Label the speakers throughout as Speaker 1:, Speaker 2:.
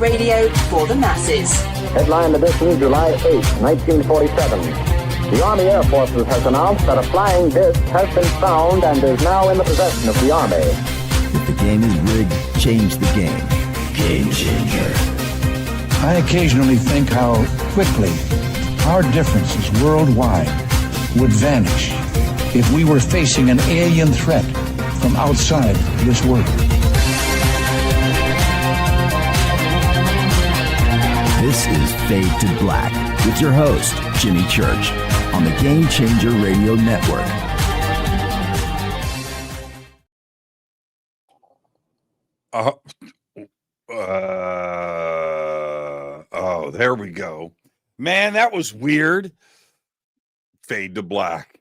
Speaker 1: radio for the masses.
Speaker 2: Headline edition, July 8, 1947. The Army Air Forces has announced that a flying disc has been found and is now in the possession of the Army.
Speaker 3: If the game is rigged, change the game. Game changer.
Speaker 4: I occasionally think how quickly our differences worldwide would vanish if we were facing an alien threat from outside this world.
Speaker 3: This is Fade to Black with your host, Jimmy Church, on the Game Changer Radio Network.
Speaker 5: There we go. Man, that was weird. Fade to Black.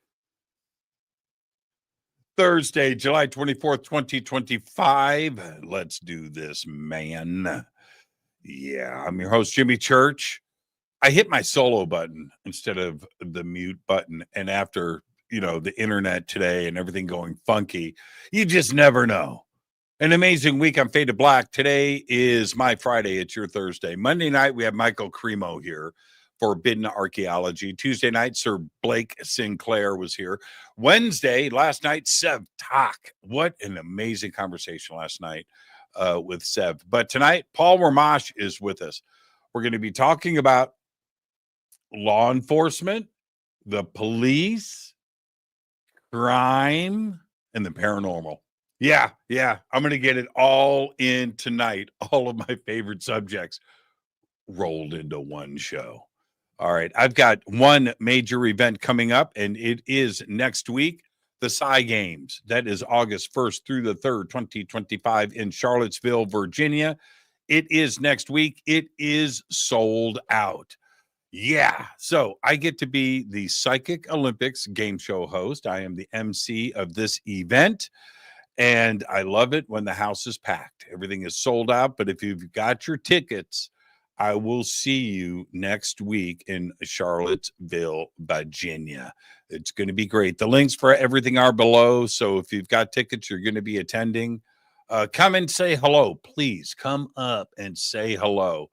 Speaker 5: Thursday, July 24th, 2025. Let's do this, man. Yeah, I'm your host, Jimmy Church. I hit my solo button instead of the mute button. And after, the internet today and everything going funky, you just never know. An amazing week on Fade to Black. Today is my Friday. It's your Thursday. Monday night, we have Michael Cremo here. Forbidden Archaeology. Tuesday night, Sir Blake Sinclair was here. Wednesday, last night, Sev Talk. What an amazing conversation last night with Sev. But tonight, Paul Rimmasch is with us. We're going to be talking about law enforcement, the police, crime, and the paranormal. Yeah. I'm going to get it all in tonight. All of my favorite subjects rolled into one show. All right, I've got one major event coming up, and it is next week, the Psy Games. That is August 1st through the 3rd, 2025 in Charlottesville, Virginia. It is next week. It is sold out. Yeah, so I get to be the Psychic Olympics game show host. I am the MC of this event, and I love it when the house is packed. Everything is sold out, but if you've got your tickets, I will see you next week in Charlottesville, Virginia. It's going to be great. The links for everything are below. So if you've got tickets, you're going to be attending. Come and say hello. Please come up and say hello.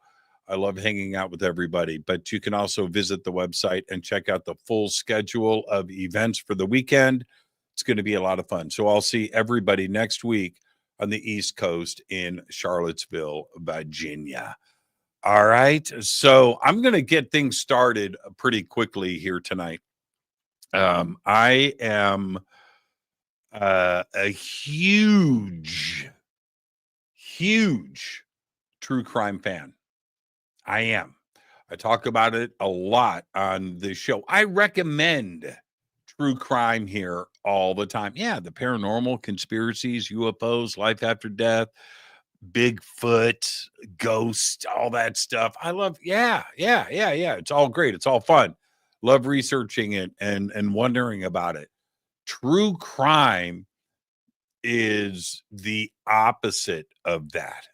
Speaker 5: I love hanging out with everybody. But you can also visit the website and check out the full schedule of events for the weekend. It's going to be a lot of fun. So I'll see everybody next week on the East Coast in Charlottesville, Virginia. All right, so I'm going to get things started pretty quickly here tonight. I am a huge true crime fan. I am. I talk about it a lot on this show. I recommend true crime here all the time. Yeah, the paranormal, conspiracies, UFOs, life after death, Bigfoot, ghost, all that stuff. I love, yeah. It's all great. It's all fun. Love researching it and wondering about it. True crime is the opposite of that.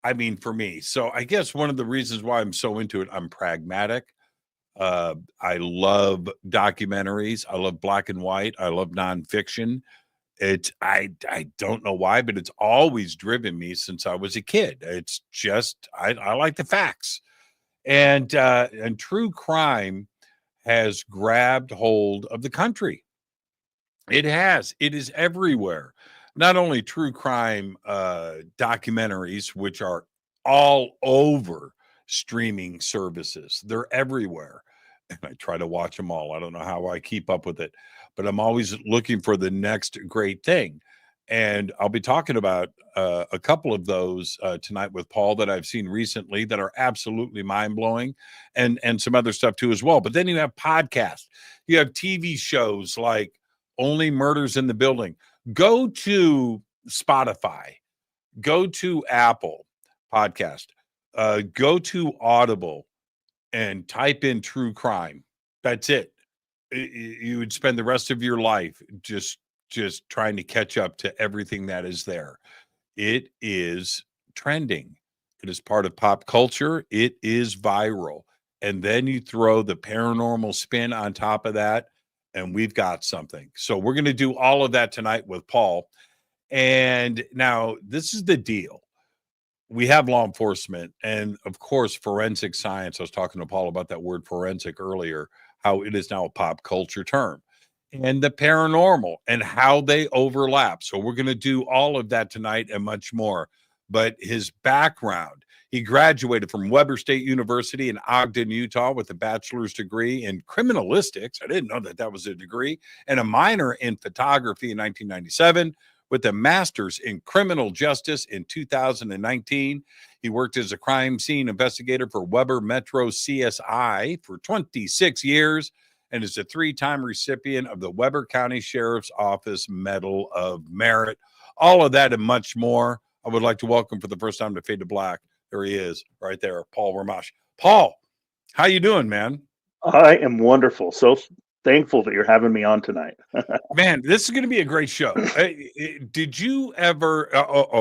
Speaker 5: I mean, for me. So I guess one of the reasons why I'm so into it, I'm pragmatic. I love documentaries. I love black and white. I love nonfiction. I don't know why, but it's always driven me since I was a kid. It's just I like the facts, and true crime has grabbed hold of the country. It has. It is everywhere. Not only true crime documentaries, which are all over streaming services. They're everywhere, and I try to watch them all. I don't know how I keep up with it, but I'm always looking for the next great thing. And I'll be talking about a couple of those tonight with Paul that I've seen recently that are absolutely mind-blowing, and some other stuff too as well. But then you have podcasts. You have TV shows like Only Murders in the Building. Go to Spotify. Go to Apple Podcast. Go to Audible and type in true crime. That's it. You would spend the rest of your life just trying to catch up to everything that is there. It is trending. It is part of pop culture. It is viral. And then you throw the paranormal spin on top of that, and we've got something. So we're going to do all of that tonight with Paul. And now this is the deal. we have law enforcement and, of course, forensic science. I was talking to Paul about that word forensic earlier, how it is now a pop culture term, and the paranormal and how they overlap. So we're going to do all of that tonight and much more. But his background, he graduated from Weber State University in Ogden, Utah, with a bachelor's degree in criminalistics. I didn't know that was a degree, and a minor in photography in 1997, with a master's in criminal justice in 2019. He worked as a crime scene investigator for Weber-Metro CSI for 26 years and is a 3-time recipient of the Weber County Sheriff's Office Medal of Merit. All of that and much more. I would like to welcome for the first time to Fade to Black. There he is, right there, Paul Rimmasch. Paul, how you doing, man?
Speaker 6: I am wonderful. So thankful that you're having me on tonight.
Speaker 5: Man, this is going to be a great show. Did you ever?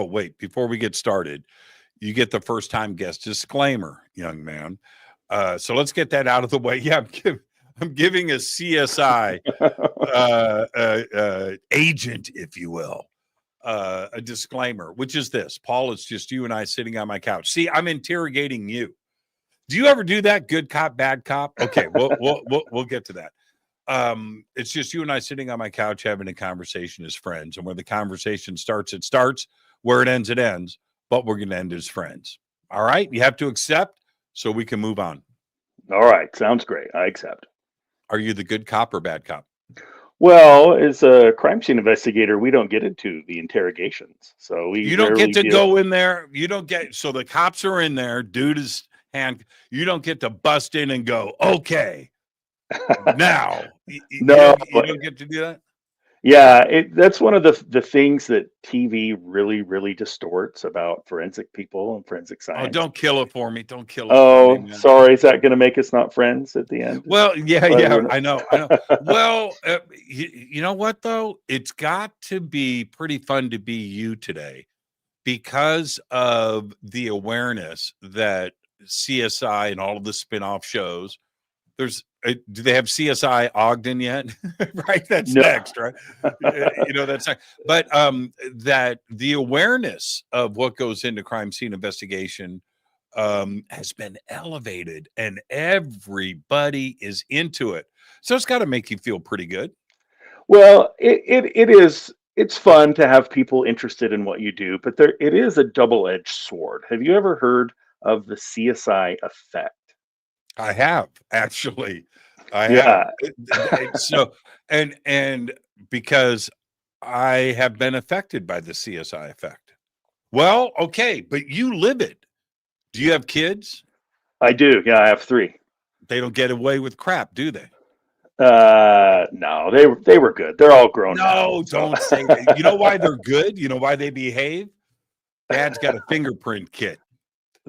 Speaker 5: Wait, before we get started, you get the first time guest disclaimer, young man. So let's get that out of the way. Yeah, I'm giving a CSI agent, if you will, a disclaimer, which is this: Paul, it's just you and I sitting on my couch. See, I'm interrogating you. Do you ever do that? Good cop, bad cop? Okay, we'll get to that. It's just you and I sitting on my couch having a conversation as friends, and where the conversation starts, it starts. Where it ends, it ends. But we're going to end as friends. All right, you have to accept so we can move on.
Speaker 6: All right, sounds great. I accept.
Speaker 5: Are you the good cop or bad cop?
Speaker 6: Well, as a crime scene investigator, we don't get into the interrogations, so
Speaker 5: you don't get to go in there. You don't get, so the cops are in there. Dude is hand. You don't get to bust in and go, okay. Now,
Speaker 6: no,
Speaker 5: you don't get to do that.
Speaker 6: Yeah, that's one of the things that TV really, really distorts about forensic people and forensic science.
Speaker 5: Oh, don't kill it for me! Don't kill it.
Speaker 6: Oh, for me, sorry. Is that going to make us not friends at the end?
Speaker 5: Well, yeah, I know. Well, you know what though? It's got to be pretty fun to be you today because of the awareness that CSI and all of the spin-off shows. Do they have CSI Ogden yet? Right, that's
Speaker 6: no.
Speaker 5: next, right? That's next. But that the awareness of what goes into crime scene investigation has been elevated, and everybody is into it. So it's got to make you feel pretty good.
Speaker 6: Well, it is. It's fun to have people interested in what you do, but it is a double-edged sword. Have you ever heard of the CSI effect?
Speaker 5: I have, actually. I
Speaker 6: have.
Speaker 5: So, and because I have been affected by the CSI effect. Well, okay, but you live it. Do you have kids?
Speaker 6: I do. Yeah, I have 3.
Speaker 5: They don't get away with crap, do they?
Speaker 6: No, they were good. They're all grown.
Speaker 5: No, don't say that. You know why they're good? You know why they behave? Dad's got a fingerprint kit.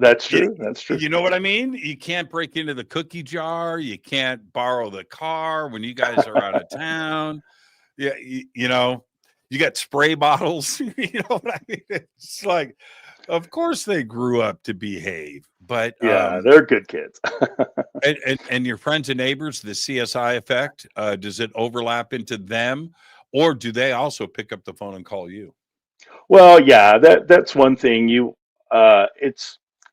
Speaker 6: That's true. That's true.
Speaker 5: You know what I mean? You can't break into the cookie jar. You can't borrow the car when you guys are out of town. Yeah, you got spray bottles. You know what I mean? It's like, of course they grew up to behave, but
Speaker 6: yeah, they're good kids.
Speaker 5: and your friends and neighbors, the CSI effect, does it overlap into them, or do they also pick up the phone and call you?
Speaker 6: Well, yeah, that's one thing.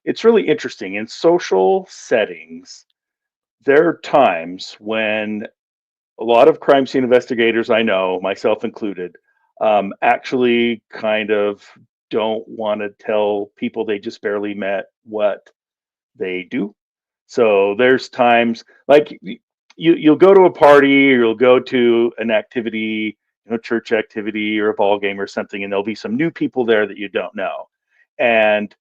Speaker 6: It's really interesting. In social settings, there are times when a lot of crime scene investigators I know, myself included, actually kind of don't want to tell people they just barely met what they do. So there's times like you'll go to a party or you'll go to an activity, church activity or a ball game or something, and there'll be some new people there that you don't know. And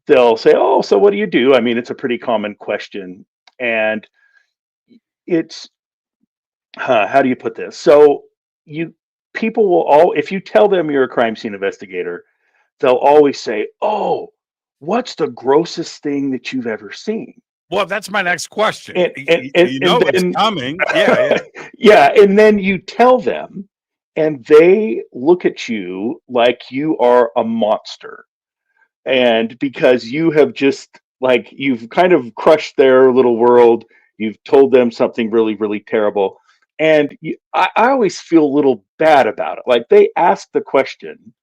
Speaker 6: they'll say, "Oh, so what do you do?" I mean, it's a pretty common question, and it's how do you put this? So people will if you tell them you're a crime scene investigator, they'll always say, "Oh, what's the grossest thing that you've ever seen?"
Speaker 5: Well, that's my next question.
Speaker 6: And
Speaker 5: it's coming. Yeah.
Speaker 6: Yeah, and then you tell them, and they look at you like you are a monster. And because you have just you've kind of crushed their little world, you've told them something really, really terrible. And I always feel a little bad about it. Like they ask the question,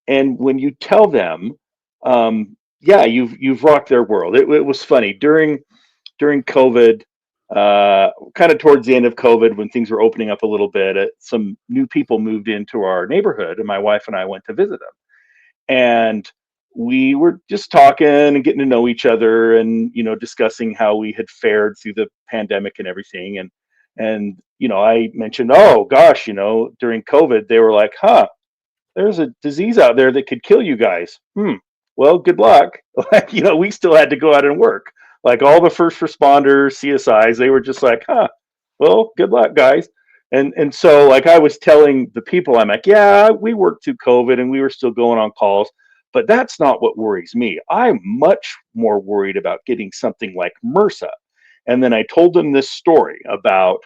Speaker 6: and when you tell them, yeah, you've rocked their world. It was funny during COVID, kind of towards the end of COVID when things were opening up a little bit. Some new people moved into our neighborhood, and my wife and I went to visit them, and we were just talking and getting to know each other, and discussing how we had fared through the pandemic and everything, and I mentioned, oh gosh, during COVID they were like, huh, there's a disease out there that could kill you guys. Well, good luck. Like, we still had to go out and work. Like all the first responders, CSIs, they were just like, huh, well, good luck, guys. And so like I was telling the people, I'm like, yeah, we worked through COVID and we were still going on calls, but that's not what worries me. I'm much more worried about getting something like MRSA. And then I told them this story about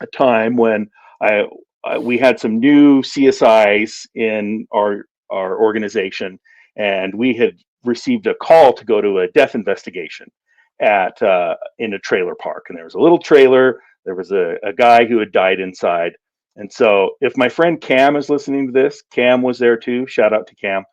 Speaker 6: a time when I we had some new CSIs in our organization, and we had received a call to go to a death investigation at in a trailer park, and there was a little trailer. There was a guy who had died inside, and so if my friend Cam is listening to this, Cam was there too. Shout out to Cam.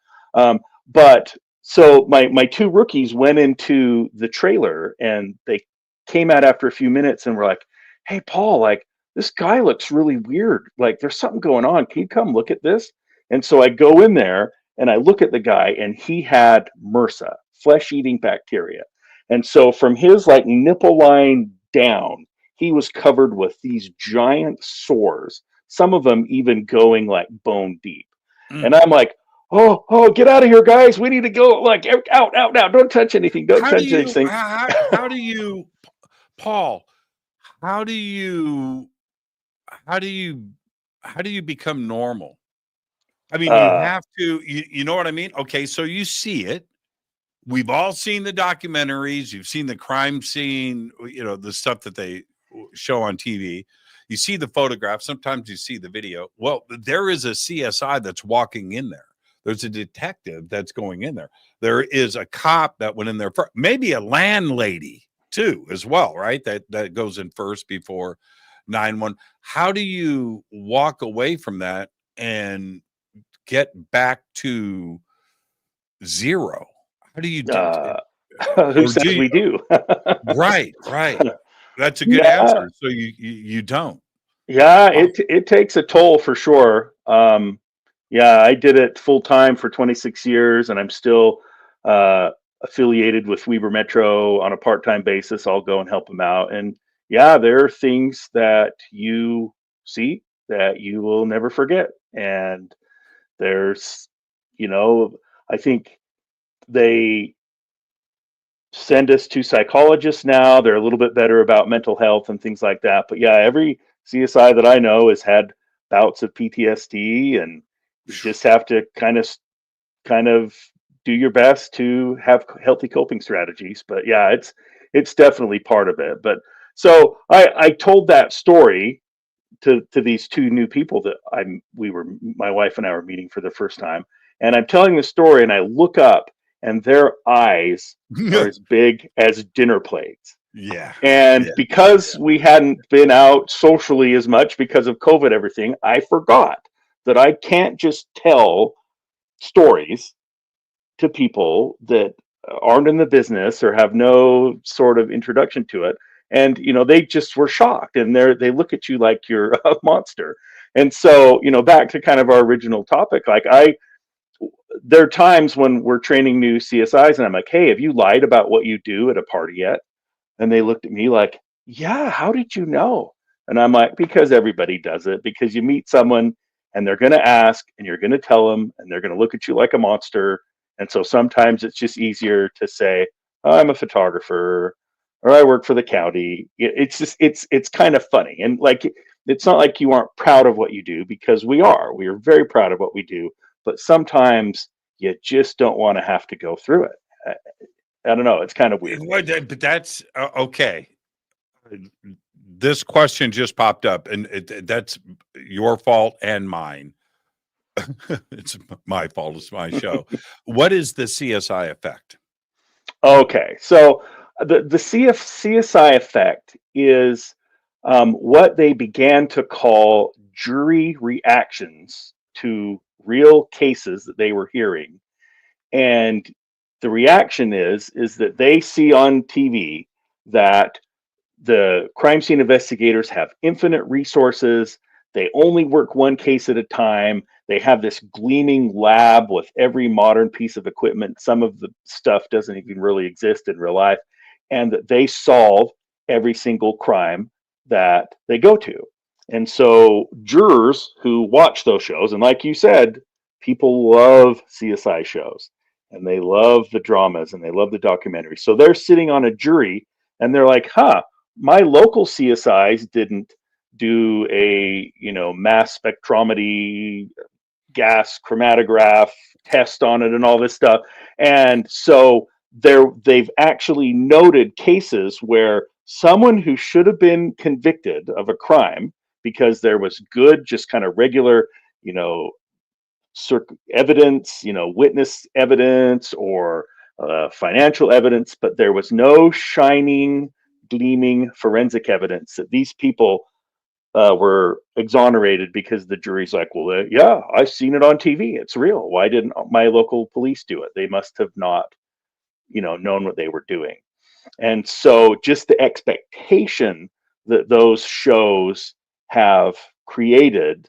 Speaker 6: But so my two rookies went into the trailer, and they came out after a few minutes and were like, "Hey, Paul, like, this guy looks really weird. Like, there's something going on. Can you come look at this?" And so I go in there and I look at the guy, and he had MRSA, flesh-eating bacteria. And so from his like nipple line down, he was covered with these giant sores, some of them even going like bone deep. And I'm like, oh, get out of here, guys. We need to go, like, out now. Don't touch anything. Don't touch anything.
Speaker 5: How do you, Paul, how do you become normal? I mean, you have to, you know what I mean? Okay, so you see it. We've all seen the documentaries. You've seen the crime scene, the stuff that they show on TV. You see the photographs. Sometimes you see the video. Well, there is a CSI that's walking in there. There's a detective that's going in there. There is a cop that went in there first. Maybe a landlady too, as well, right? That goes in first before 911. How do you walk away from that and get back to zero? How do you do it?
Speaker 6: Who says we do?
Speaker 5: Right. That's a good answer. So you don't.
Speaker 6: Yeah, it takes a toll for sure. I did it full time for 26 years, and I'm still affiliated with Weber-Metro on a part-time basis. I'll go and help them out. And yeah, there are things that you see that you will never forget. And there's, I think they send us to psychologists now. They're a little bit better about mental health and things like that. But yeah, every CSI that I know has had bouts of PTSD, and you just have to kind of do your best to have healthy coping strategies. But yeah, it's definitely part of it. But so I told that story to these two new people that my wife and I were meeting for the first time, and I'm telling the story, and I look up, and their eyes are as big as dinner plates.
Speaker 5: Yeah.
Speaker 6: And because we hadn't been out socially as much because of COVID, everything, I forgot that I can't just tell stories to people that aren't in the business or have no sort of introduction to it. And, they just were shocked, and they look at you like you're a monster. And so, back to kind of our original topic, like there are times when we're training new CSIs, and I'm like, hey, have you lied about what you do at a party yet? And they looked at me like, yeah, how did you know? And I'm like, because everybody does it, because you meet someone and they're going to ask, and you're going to tell them, and they're going to look at you like a monster. And so sometimes it's just easier to say, oh, I'm a photographer, or I work for the county. It's kind of funny. And like, it's not like you aren't proud of what you do, because we are very proud of what we do, but sometimes you just don't want to have to go through it. I don't know. It's kind of weird.
Speaker 5: But that's okay. This question just popped up, and that's your fault and mine. It's my fault. It's my show. What is the CSI effect?
Speaker 6: Okay. So the CSI effect is what they began to call jury reactions to real cases that they were hearing. And the reaction is that they see on TV that the crime scene investigators have infinite resources. They only work one case at a time. They have this gleaming lab with every modern piece of equipment. Some of the stuff doesn't even really exist in real life, and that they solve every single crime that they go to. And so jurors who watch those shows, and like you said, people love CSI shows and they love the dramas and they love the documentaries. So they're sitting on a jury and they're like, huh, my local CSIs didn't do a, mass spectrometry gas chromatograph test on it and all this stuff. And so they've actually noted cases where someone who should have been convicted of a crime because there was good, just kind of regular, evidence, witness evidence or financial evidence, but there was no shining, gleaming forensic evidence that these people were exonerated because the jury's like, well, yeah, I've seen it on TV. It's real. Why didn't my local police do it? They must have not, known what they were doing. And so just the expectation that those shows have created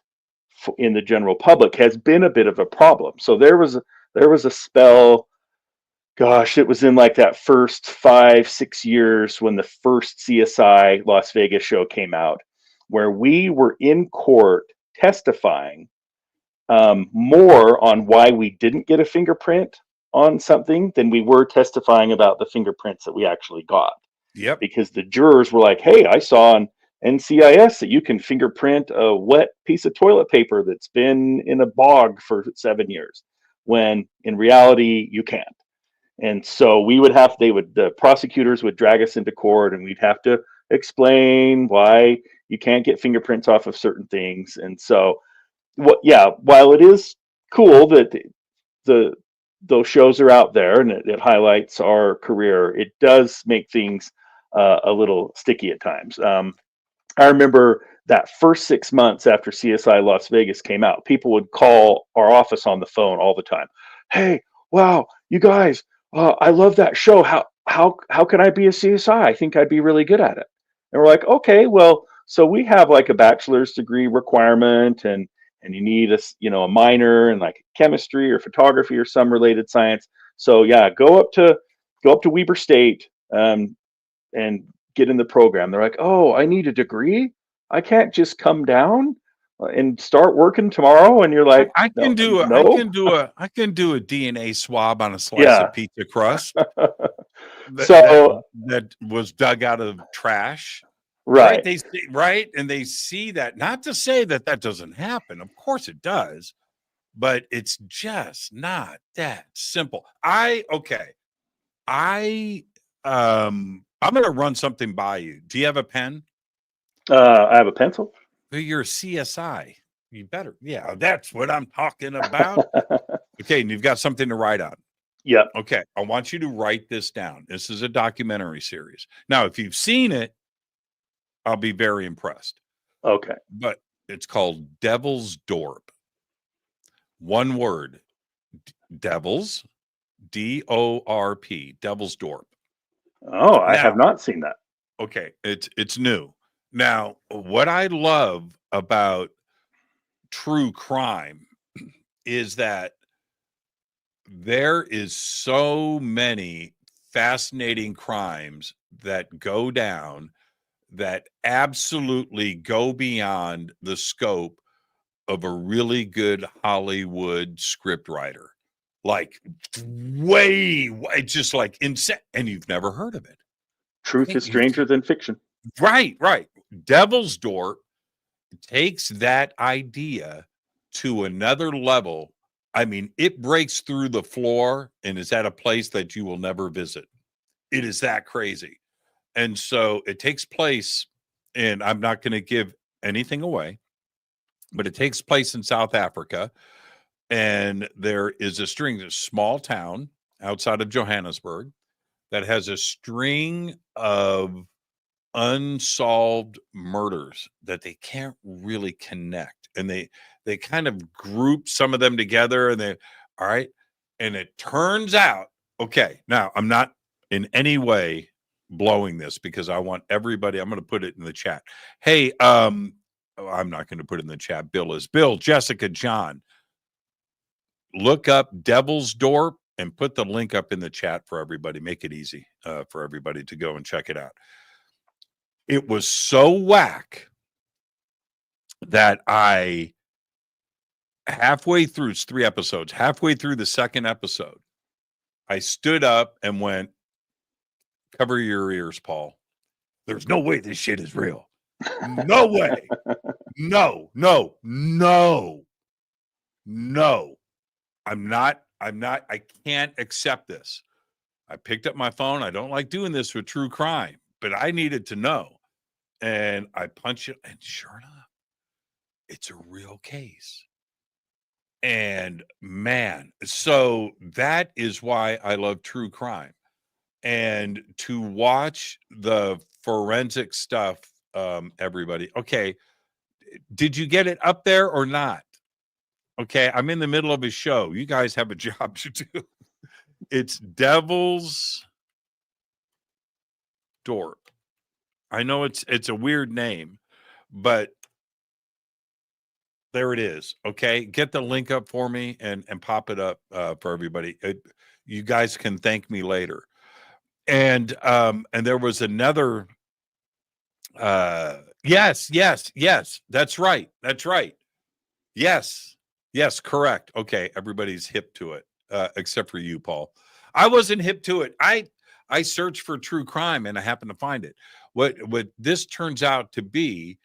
Speaker 6: in the general public has been a bit of a problem. So there was a spell, gosh, it was in like that first 5-6 years when the first CSI Las Vegas show came out, where we were in court testifying more on why we didn't get a fingerprint on something than we were testifying about the fingerprints that we actually got.
Speaker 5: Yep.
Speaker 6: Because the jurors were like, hey, I saw on NCIS that you can fingerprint a wet piece of toilet paper that's been in a bog for 7 years, when in reality you can't. And so the prosecutors would drag us into court and we'd have to explain why you can't get fingerprints off of certain things. And so while it is cool that those shows are out there and it highlights our career, it does make things a little sticky at times. I remember that first 6 months after CSI Las Vegas came out, people would call our office on the phone all the time. Hey, wow, you guys, I love that show. How can I be a CSI? I think I'd be really good at it. And we're like, okay, well, so we have like a bachelor's degree requirement, and you need a minor in like chemistry or photography or some related science. So yeah, go up to Weber State and get in the program. They're like, oh, I need a degree. I can't just come down and start working tomorrow. And you're like,
Speaker 5: I can do a DNA swab on a slice of pizza crust that was dug out of trash.
Speaker 6: Right.
Speaker 5: And they see that. Not to say that doesn't happen. Of course it does, but it's just not that simple. I'm going to run something by you. Do you have a pen?
Speaker 6: I have a pencil.
Speaker 5: You're a CSI. You better. Yeah, that's what I'm talking about. Okay, and you've got something to write on.
Speaker 6: Yep.
Speaker 5: Okay, I want you to write this down. This is a documentary series. Now, if you've seen it, I'll be very impressed.
Speaker 6: Okay.
Speaker 5: But it's called Devil's Dorp. One word. Devils. DORP. Devil's Dorp.
Speaker 6: Oh, I have not seen that.
Speaker 5: Okay, it's new. Now, what I love about true crime is that there is so many fascinating crimes that go down that absolutely go beyond the scope of a really good Hollywood scriptwriter. Like way, just like insane, and you've never heard of it.
Speaker 6: Truth is stranger than fiction.
Speaker 5: Right. Devil's Dorp takes that idea to another level. I mean, it breaks through the floor and is at a place that you will never visit. It is that crazy. And so it takes place, and I'm not going to give anything away, but it takes place in South Africa. And there is a small town outside of Johannesburg that has a string of unsolved murders that they can't really connect. And they kind of group some of them together, and all right. And it turns out Okay, now I'm not in any way blowing this because I want everybody. I'm going to put it in the chat. Hey, I'm not going to put it in the chat. Bill, Jessica, John. Look up Devil's Door and put the link up in the chat for everybody. Make it easy for everybody to go and check it out. It was so whack that I halfway through, it's 3 episodes, halfway through the second episode, I stood up and went, cover your ears, Paul. There's no way this shit is real. No way. No. I can't accept this. I picked up my phone. I don't like doing this with true crime, but I needed to know. And I punch it, and sure enough, it's a real case. And man, so that is why I love true crime. And to watch the forensic stuff, everybody. Okay, did you get it up there or not? Okay, I'm in the middle of a show. You guys have a job to do. It's Devil's Door. I know it's a weird name, but there it is. Okay, get the link up for me and pop it up for everybody. You guys can thank me later. And there was another. Yes, that's right. Yes, correct. Okay, everybody's hip to it, except for you, Paul. I wasn't hip to it. I searched for true crime and I happened to find it. What this turns out to be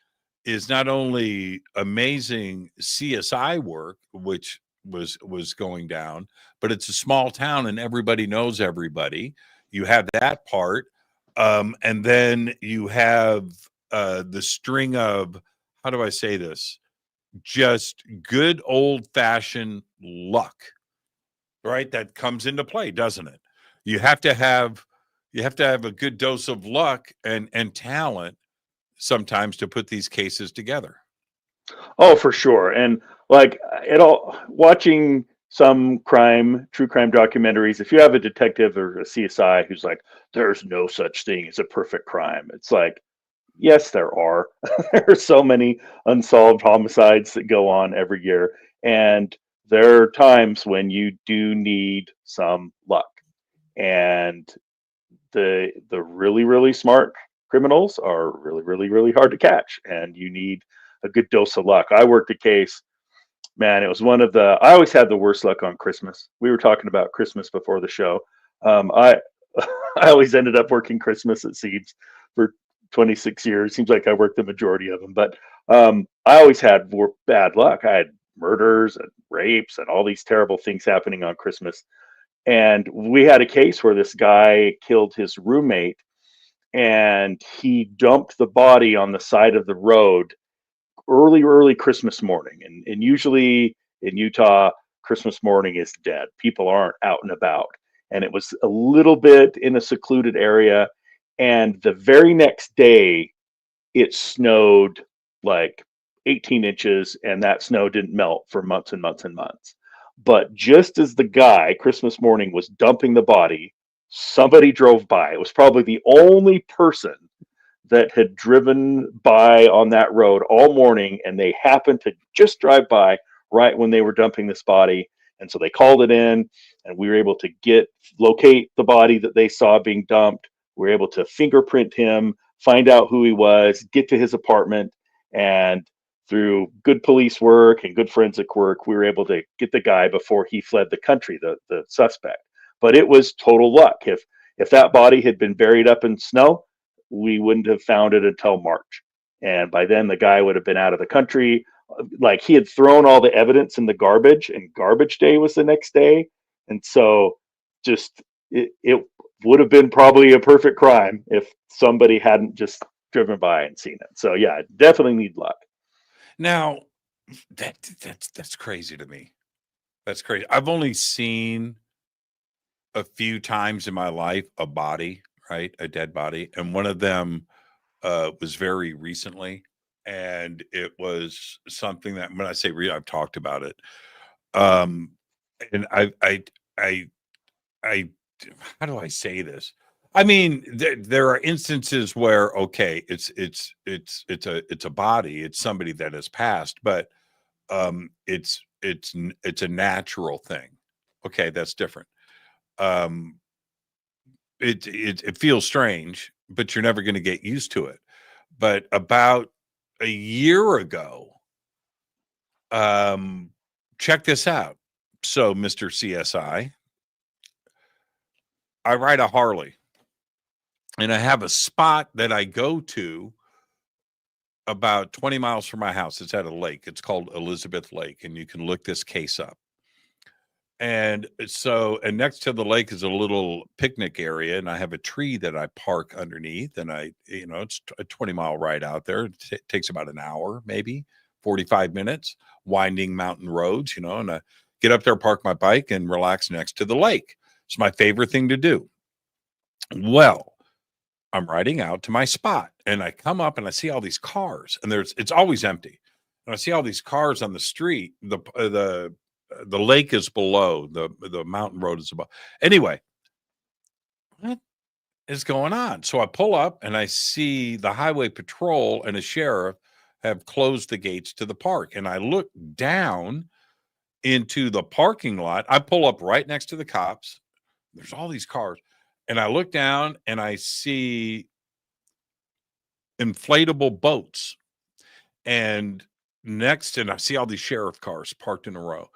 Speaker 5: is not only amazing CSI work, which was going down, but it's a small town and everybody knows everybody. You have that part, and then you have the string of, how do I say this? Just good old-fashioned luck, right? That comes into play, doesn't it? You have to have a good dose of luck and talent sometimes to put these cases together.
Speaker 6: Oh, for sure. And like watching some true crime documentaries, if you have a detective or a CSI who's like, there's no such thing as a perfect crime, it's like, yes, there are. There are so many unsolved homicides that go on every year. And there are times when you do need some luck. And the really, really smart criminals are really, really, really hard to catch. And you need a good dose of luck. I worked a case, man, it was I always had the worst luck on Christmas. We were talking about Christmas before the show. I I always ended up working Christmas, it seems, for 26 years. Seems like I worked the majority of them, but I always had bad luck. I had murders and rapes and all these terrible things happening on Christmas. And we had a case where this guy killed his roommate and he dumped the body on the side of the road early Christmas morning. And usually in Utah, Christmas morning is dead. People aren't out and about. And it was a little bit in a secluded area. And the very next day, it snowed like 18 inches, and that snow didn't melt for months and months and months. But just as the guy, Christmas morning, was dumping the body, somebody drove by. It was probably the only person that had driven by on that road all morning, and they happened to just drive by right when they were dumping this body. And so they called it in, and we were able to locate the body that they saw being dumped. We were able to fingerprint him, find out who he was, get to his apartment, and through good police work and good forensic work, we were able to get the guy before he fled the country, the suspect. But it was total luck. If that body had been buried up in snow, we wouldn't have found it until March. And by then the guy would have been out of the country. Like, he had thrown all the evidence in the garbage, and garbage day was the next day. And so just it would have been probably a perfect crime if somebody hadn't just driven by and seen it. So yeah, definitely need luck.
Speaker 5: Now, that's crazy to me. That's crazy. I've only seen a few times in my life a body, right? A dead body. And one of them was very recently. And it was something that, when I say I've talked about it. And I how do I say this? I mean, there are instances where, okay, it's a body, it's somebody that has passed, but it's a natural thing. Okay, that's different. Um, it feels strange, but you're never going to get used to it. But about a year ago, check this out. So, Mr. CSI, I ride a Harley, and I have a spot that I go to about 20 miles from my house. It's at a lake. It's called Elizabeth Lake, and you can look this case up. And so, and next to the lake is a little picnic area, and I have a tree that I park underneath. And it's a 20-mile ride out there. It takes about an hour, maybe 45 minutes, winding mountain roads, and I get up there, park my bike, and relax next to the lake. It's my favorite thing to do. Well, I'm riding out to my spot, and I come up and I see all these cars, and it's always empty. And I see all these cars on the street. The lake is below, the mountain road is above. Anyway, what is going on? So I pull up and I see the highway patrol and a sheriff have closed the gates to the park. And I look down into the parking lot. I pull up right next to the cops. There's all these cars. And I look down and I see inflatable boats. And I see all these sheriff cars parked in a row.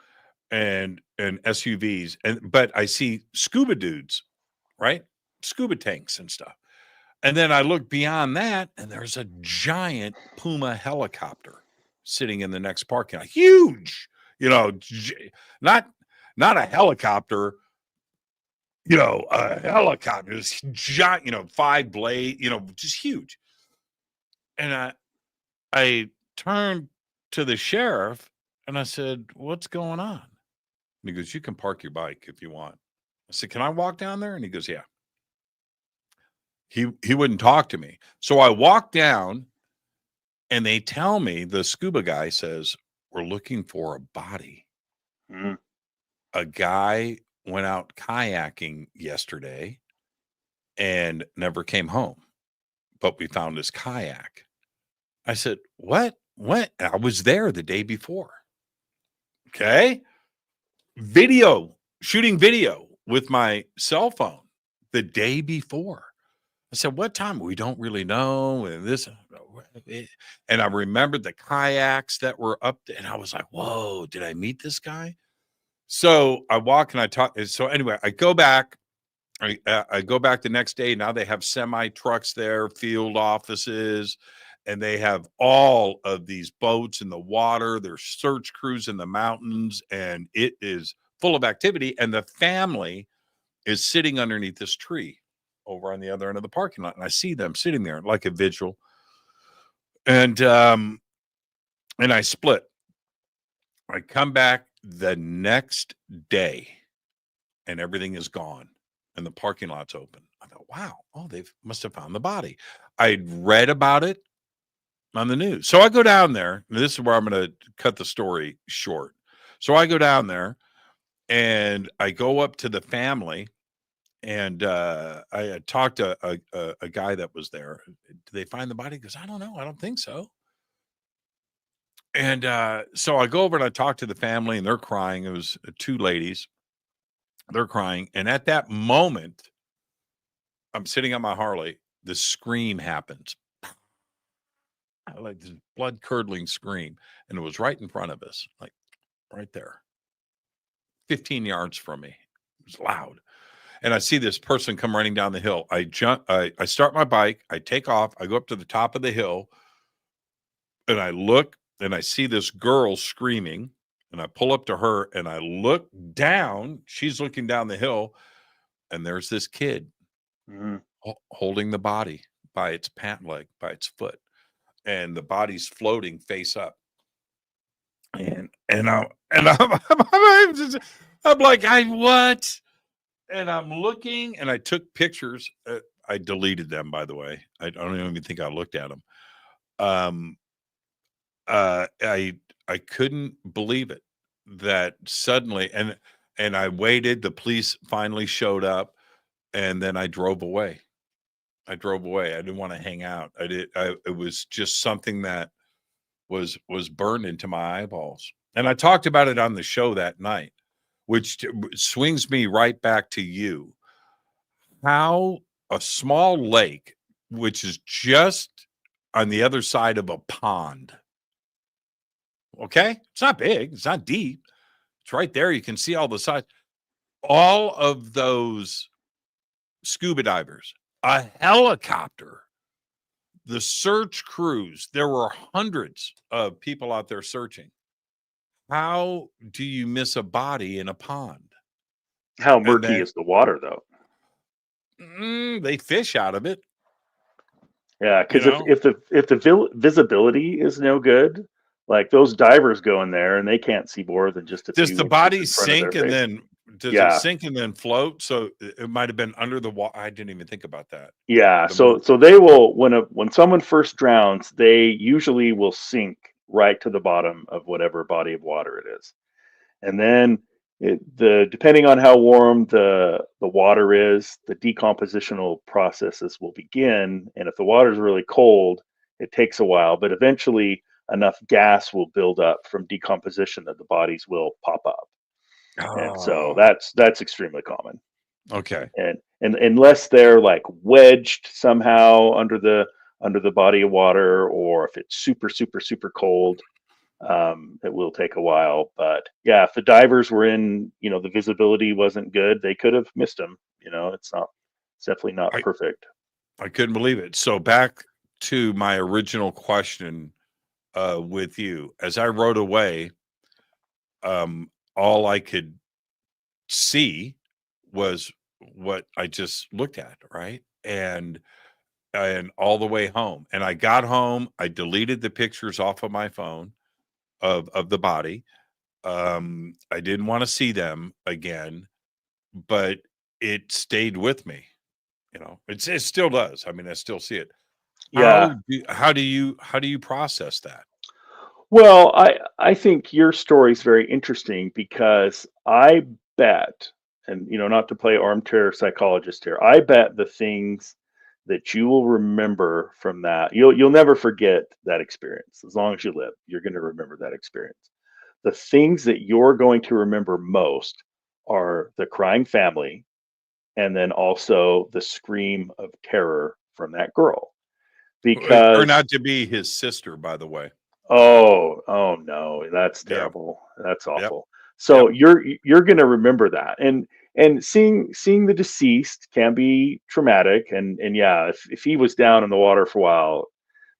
Speaker 5: And SUVs, but I see scuba dudes, right? Scuba tanks and stuff. And then I look beyond that, and there's a giant Puma helicopter sitting in the next parking lot. Huge, not a helicopter, a helicopter, this giant, 5 blade, just huge. And I turned to the sheriff and I said, "What's going on?" And he goes, "You can park your bike if you want." I said, "Can I walk down there?" And he goes, "Yeah." He wouldn't talk to me. So I walk down, and they tell me, the scuba guy says, "We're looking for a body."
Speaker 6: Mm.
Speaker 5: A guy went out kayaking yesterday and never came home, but we found his kayak. I said, "What? What?" I was there the day before. Okay. Shooting video with my cell phone the day before. I said, "What time?" "We don't really know." And I remembered the kayaks that were up there, and I was like, "Whoa, did I meet this guy?" So I walk and I talk. So anyway, I go back. I go back the next day. Now they have semi trucks there, field offices, and they have all of these boats in the water. There's search crews in the mountains, and it is full of activity. And the family is sitting underneath this tree over on the other end of the parking lot. And I see them sitting there like a vigil. And I split. I come back the next day and everything is gone and the parking lot's open. I thought, wow, they must have found the body. I'd read about it on the news. So I go down there. This is where I'm going to cut the story short. So I go down there and I go up to the family, and I talked to a guy that was there. "Did they find the body?" He goes, "I don't know. I don't think so." And so I go over and I talk to the family, and they're crying. It was 2 ladies. They're crying. And at that moment, I'm sitting on my Harley. The scream happens. Like this blood curdling scream. And it was right in front of us, like right there, 15 yards from me. It was loud. And I see this person come running down the hill. I start my bike. I take off. I go up to the top of the hill, and I look, and I see this girl screaming, and I pull up to her, and I look down. She's looking down the hill, and there's this kid holding the body by its pant leg, by its foot, and the body's floating face up. And I'm like, what? And I'm looking, and I took pictures. I deleted them, by the way. I don't even think I looked at them. I couldn't believe it, that suddenly, and I waited. The police finally showed up. and then I drove away. I didn't want to hang out. It was just something that was burned into my eyeballs. And I talked about it on the show that night, which swings me right back to you. How a small lake, which is just on the other side of a pond. Okay? It's not big, it's not deep. It's right there. You can see all the sides. All of those scuba divers, a helicopter, the search crews, there were hundreds of people out there searching. How do you miss a body in a pond?
Speaker 6: How murky is the water, though?
Speaker 5: They fish out of it.
Speaker 6: Yeah, because if the visibility is no good, like those divers go in there and they can't see more than just a few.
Speaker 5: Does the body sink and then it sink and then float? So it might have been under the water. I didn't even think about that.
Speaker 6: Yeah, so they will, when someone first drowns, they usually will sink right to the bottom of whatever body of water it is, and then depending on how warm the water is, the decompositional processes will begin. And if the water is really cold, it takes a while, but eventually enough gas will build up from decomposition that the bodies will pop up. And so that's extremely common.
Speaker 5: Okay.
Speaker 6: And unless they're like wedged somehow under the body of water, or if it's super, super, super cold, it will take a while. But yeah, if the divers were in, the visibility wasn't good, they could have missed them. It's definitely not perfect.
Speaker 5: I couldn't believe it. So back to my original question with you, as I rode away, all I could see was what I just looked at, right? And all the way home. And I got home, I deleted the pictures off of my phone of the body. I didn't want to see them again, but it stayed with me. It still does. I mean, I still see it.
Speaker 6: Yeah.
Speaker 5: How do you process that?
Speaker 6: Well, I think your story is very interesting because I bet, and not to play armchair psychologist here, I bet the things that you will remember from that, you'll never forget that experience. As long as you live, you're going to remember that experience. The things that you're going to remember most are the crying family, and then also the scream of terror from that girl. Because
Speaker 5: turned out to be his sister, by the way.
Speaker 6: Oh no, that's terrible. Yep. That's awful. Yep. So you're going to remember that, and seeing the deceased can be traumatic, and yeah, if he was down in the water for a while,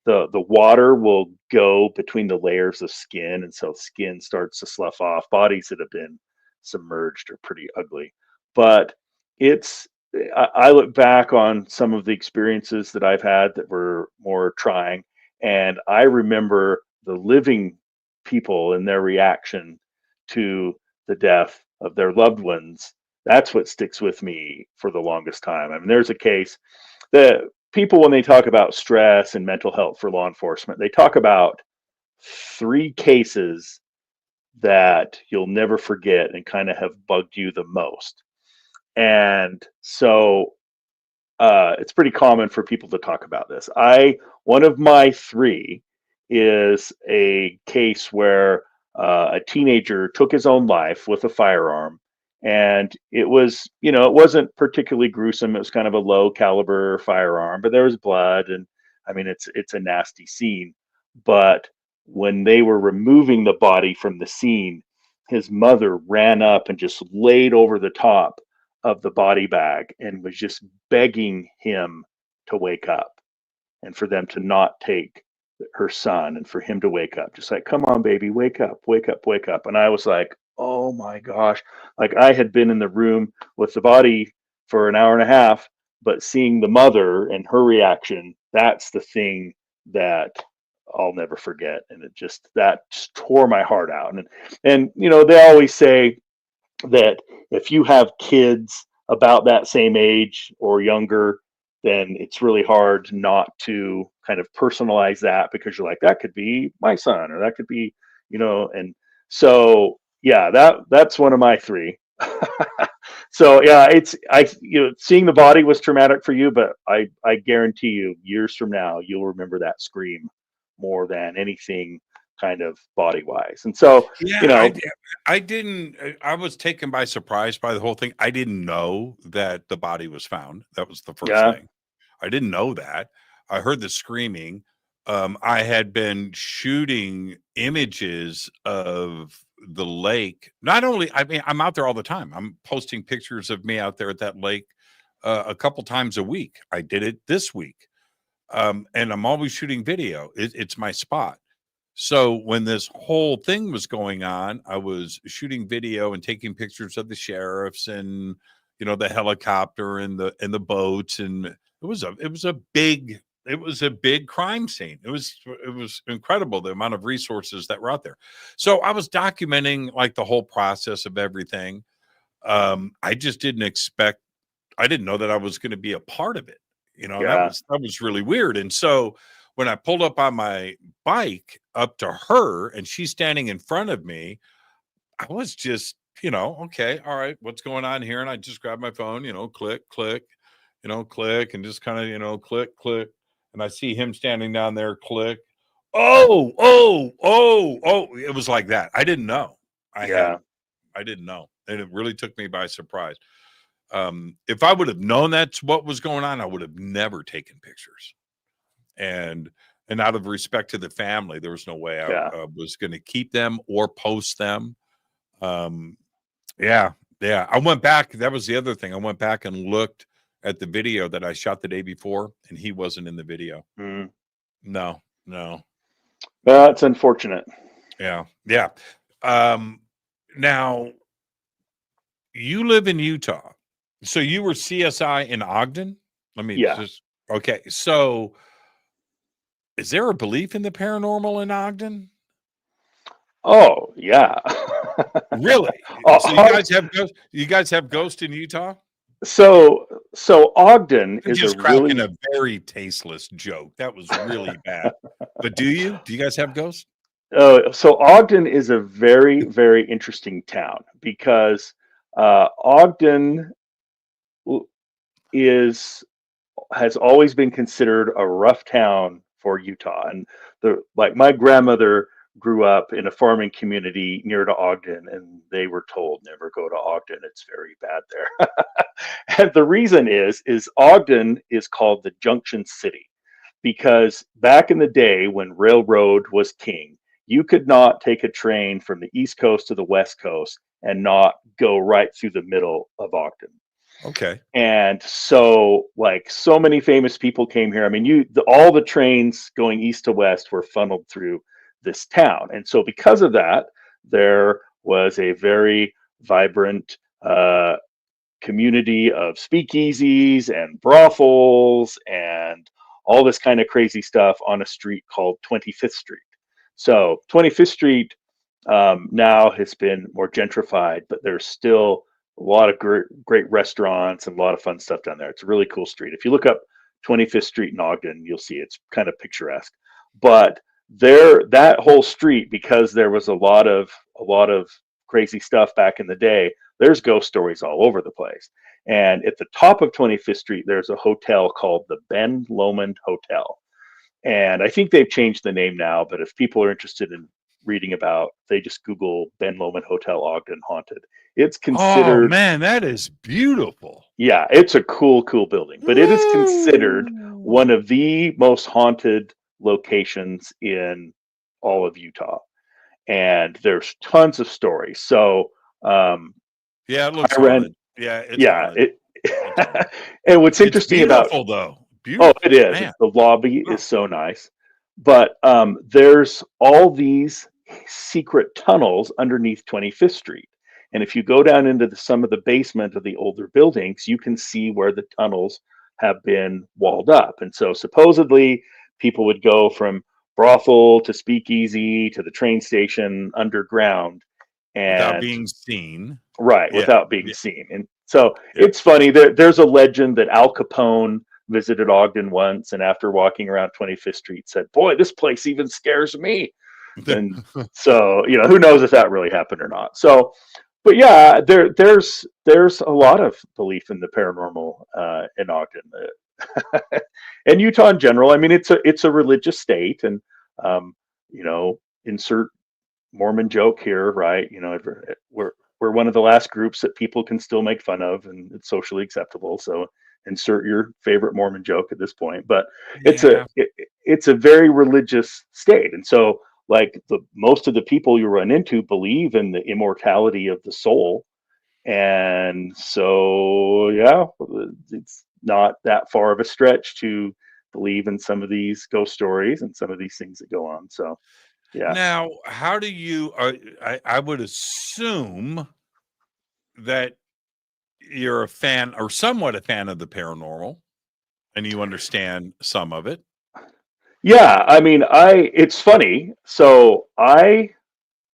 Speaker 6: the water will go between the layers of skin, and so skin starts to slough off. Bodies that have been submerged are pretty ugly, but I look back on some of the experiences that I've had that were more trying, and I remember the living people and their reaction to the death of their loved ones. That's what sticks with me for the longest time. I mean, there's a case that people, when they talk about stress and mental health for law enforcement, they talk about 3 cases that you'll never forget and kind of have bugged you the most. And so it's pretty common for people to talk about this. One of my 3 is a case where a teenager took his own life with a firearm, and it was, it wasn't particularly gruesome. It was kind of a low caliber firearm, but there was blood, and I mean, it's a nasty scene. But when they were removing the body from the scene, his mother ran up and just laid over the top of the body bag and was just begging him to wake up, and for them to not take her son, and for him to wake up, just like, come on, baby, wake up, wake up, wake up. And I was like, oh my gosh, like I had been in the room with the body for an hour and a half, but seeing the mother and her reaction, that's the thing that I'll never forget. And that just tore my heart out. And they always say that if you have kids about that same age or younger, then it's really hard not to kind of personalize that, because you're like, that could be my son, or that could be, and so, yeah, that's one of my 3. So yeah, seeing the body was traumatic for you, but I guarantee you, years from now, you'll remember that scream more than anything kind of body wise. And so,
Speaker 5: Yeah, I didn't. I was taken by surprise by the whole thing. I didn't know that the body was found. That was the first
Speaker 6: yeah,
Speaker 5: thing. I didn't know that. I heard the screaming. I had been shooting images of the lake. Not only, I mean, I'm out there all the time. I'm posting pictures of me out there at that lake a couple times a week. I did it this week, and I'm always shooting video. It's my spot. So when this whole thing was going on, I was shooting video and taking pictures of the sheriffs and the helicopter and the boats, and it was a big crime scene. It was incredible the amount of resources that were out there. So I was documenting like the whole process of everything. I just didn't I didn't know that I was going to be a part of it.
Speaker 6: yeah,
Speaker 5: That was really weird. And so when I pulled up on my bike up to her and she's standing in front of me, I was just, okay, all right, what's going on here? And I just grabbed my phone, click, click, click, and just kind of, click, click. And I see him standing down there, click. Oh, oh, oh, oh. It was like that. I didn't know.
Speaker 6: yeah,
Speaker 5: I didn't know. And it really took me by surprise. If I would have known that's what was going on, I would have never taken pictures. And out of respect to the family, there was no way I was going to keep them or post them. Yeah. I went back. That was the other thing. I went back and looked at the video that I shot the day before, and he wasn't in the video.
Speaker 6: mm.
Speaker 5: No.
Speaker 6: That's unfortunate.
Speaker 5: Yeah. Now you live in Utah, so you were CSI in Ogden. Okay. So, is there a belief in the paranormal in Ogden?
Speaker 6: Oh yeah.
Speaker 5: Really? So you guys have ghosts in Utah?
Speaker 6: So Ogden
Speaker 5: I'm
Speaker 6: is
Speaker 5: just
Speaker 6: a
Speaker 5: cracking
Speaker 6: really
Speaker 5: a very tasteless joke. That was really bad. But do you guys have ghosts?
Speaker 6: so Ogden is a very, very interesting town because Ogden has always been considered a rough town for Utah. And my grandmother grew up in a farming community near to Ogden, and they were told never go to Ogden. It's very bad there. And the reason is Ogden is called the Junction City because back in the day when railroad was king, you could not take a train from the East Coast to the West Coast and not go right through the middle of Ogden.
Speaker 5: Okay.
Speaker 6: And so, so many famous people came here. I mean, all the trains going east to west were funneled through this town. And so, because of that, there was a very vibrant community of speakeasies and brothels and all this kind of crazy stuff on a street called 25th Street. So 25th Street now has been more gentrified, but there's still a lot of great restaurants and a lot of fun stuff down there. It's a really cool street. If you look up 25th Street in Ogden, you'll see it's kind of picturesque. But that whole street, because there was a lot of crazy stuff back in the day, there's ghost stories all over the place. And at the top of 25th Street, there's a hotel called the Ben Lomond Hotel. And I think they've changed the name now, but if people are interested in reading about, they just Google Ben Lomond Hotel Ogden Haunted. It's considered...
Speaker 5: Oh, man, that is beautiful.
Speaker 6: Yeah, it's a cool building, but it is considered one of the most haunted locations in all of Utah. And there's tons of stories. So,
Speaker 5: yeah, it looks haunted. Yeah,
Speaker 6: and what's interesting about...
Speaker 5: though. Beautiful.
Speaker 6: Oh, it is. Man. The lobby is so nice. But there's all these secret tunnels underneath 25th Street. And if you go down into some of the basement of the older buildings, you can see where the tunnels have been walled up. And so supposedly people would go from brothel to speakeasy to the train station underground. And
Speaker 5: without being seen.
Speaker 6: Right, without being seen. And so it's funny. There's a legend that Al Capone visited Ogden once, and after walking around 25th Street said, "Boy, this place even scares me." And so, who knows if that really happened or not. So, but yeah, there's there's a lot of belief in the paranormal in Ogden, and Utah in general. I mean, it's a religious state, and you know, insert Mormon joke here, right? You know, we're one of the last groups that people can still make fun of, and it's socially acceptable. So insert your favorite Mormon joke at this point. But
Speaker 5: Yeah.
Speaker 6: it's a very religious state, and so like the most of the people you run into believe in the immortality of the soul, and so yeah, it's not that far of a stretch to believe in some of these ghost stories and some of these things that go on. So yeah.
Speaker 5: Now, how do you? I would assume that you're a fan or somewhat a fan of the paranormal, and you understand some of it.
Speaker 6: Yeah, I mean, it's funny. So I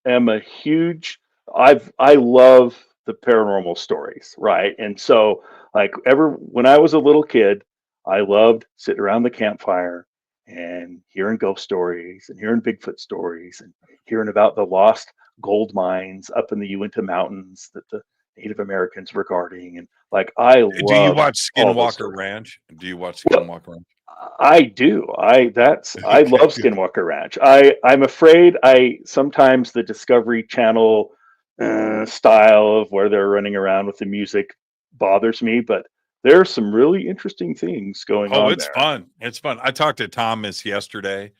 Speaker 6: am a huge I love the paranormal stories, right? And so like ever when I was a little kid, I loved sitting around the campfire and hearing ghost stories and hearing Bigfoot stories and hearing about the lost gold mines up in the Uinta Mountains that the Native Americans were guarding. And like I
Speaker 5: Do you
Speaker 6: loved
Speaker 5: watch
Speaker 6: all those
Speaker 5: Skinwalker
Speaker 6: stories.
Speaker 5: Ranch? Do you watch
Speaker 6: Well,
Speaker 5: Skinwalker Ranch?
Speaker 6: I do. I
Speaker 5: Okay,
Speaker 6: love
Speaker 5: good.
Speaker 6: Skinwalker Ranch. I'm afraid I sometimes the Discovery Channel style of where they're running around with the music bothers me, but there's some really interesting things going
Speaker 5: Oh,
Speaker 6: on
Speaker 5: it's
Speaker 6: there.
Speaker 5: fun. It's fun. I talked to Thomas yesterday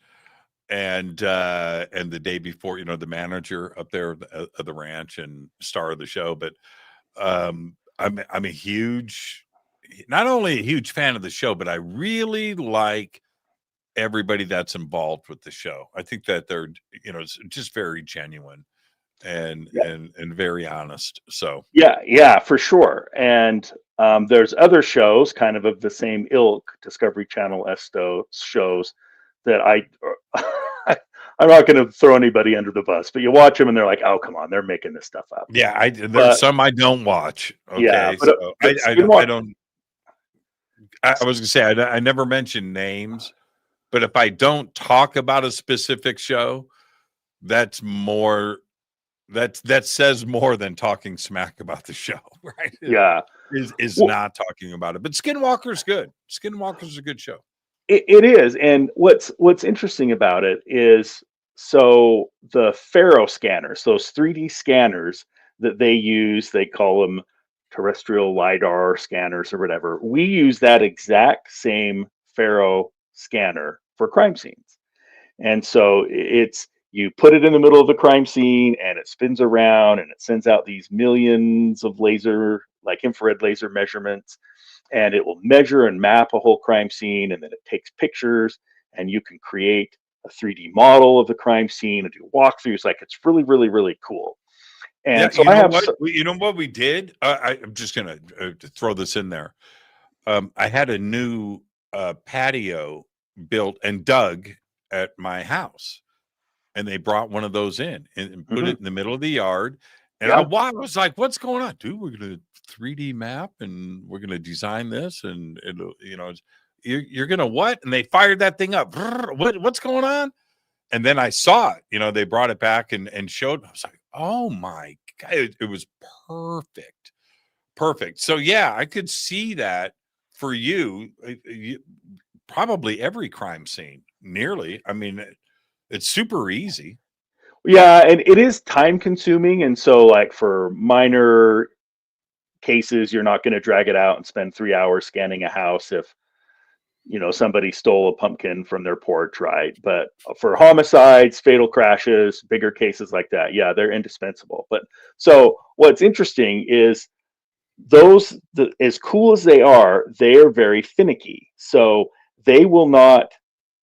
Speaker 5: and the day before, you know, the manager up there of the ranch and star of the show. But I'm a huge, not only a huge fan of the show, but I really like everybody that's involved with the show. I think that they're, you know, it's just very genuine and
Speaker 6: Yeah,
Speaker 5: and very honest. So
Speaker 6: yeah, for sure. And there's other shows kind of the same ilk, Discovery Channel Esto shows that I'm not going to throw anybody under the bus, but you watch them and they're like, oh, come on, they're making this stuff up.
Speaker 5: yeah, there's
Speaker 6: But
Speaker 5: some I don't watch.
Speaker 6: yeah,
Speaker 5: Okay, so
Speaker 6: but
Speaker 5: I
Speaker 6: Skinwalker,
Speaker 5: don't. I was gonna say I never mention names, but if I don't talk about a specific show, that's more that says more than talking smack about the show, right?
Speaker 6: yeah.
Speaker 5: Is
Speaker 6: Well,
Speaker 5: not talking about it. But Skinwalker's good. Skinwalker's a good show.
Speaker 6: it is, and what's interesting about it is so the Faro scanners, those 3D scanners that they use, they call them terrestrial lidar scanners or whatever. We use that exact same Faro scanner for crime scenes. And so it's you put it in the middle of the crime scene and it spins around and it sends out these millions of laser, like infrared laser measurements, and it will measure and map a whole crime scene, and then it takes pictures and you can create a 3D model of the crime scene and do walkthroughs. Like it's really, really, really cool.
Speaker 5: Yeah,
Speaker 6: And so
Speaker 5: you
Speaker 6: I
Speaker 5: know
Speaker 6: have
Speaker 5: what? You know what we did? I'm just gonna throw this in there. I had a new patio built and dug at my house, and they brought one of those in and put
Speaker 6: mhm,
Speaker 5: it in the middle of the yard. And
Speaker 6: yeah.
Speaker 5: I was like, "What's going on, dude? We're gonna 3D map and we're gonna design this, and it'll, you know, you're gonna what?" And they fired that thing up. What's going on? And then I saw it. You know, they brought it back and showed. I was like, "Oh my god, it was perfect, perfect." So yeah, I could see that for you. Probably every crime scene, nearly. I mean, it's super easy.
Speaker 6: Yeah, and it is time consuming. And so like for minor cases, you're not going to drag it out and spend 3 hours scanning a house if somebody stole a pumpkin from their porch, right? But for homicides, fatal crashes, bigger cases like that, yeah, they're indispensable. But so what's interesting is as cool as they are very finicky. So they will not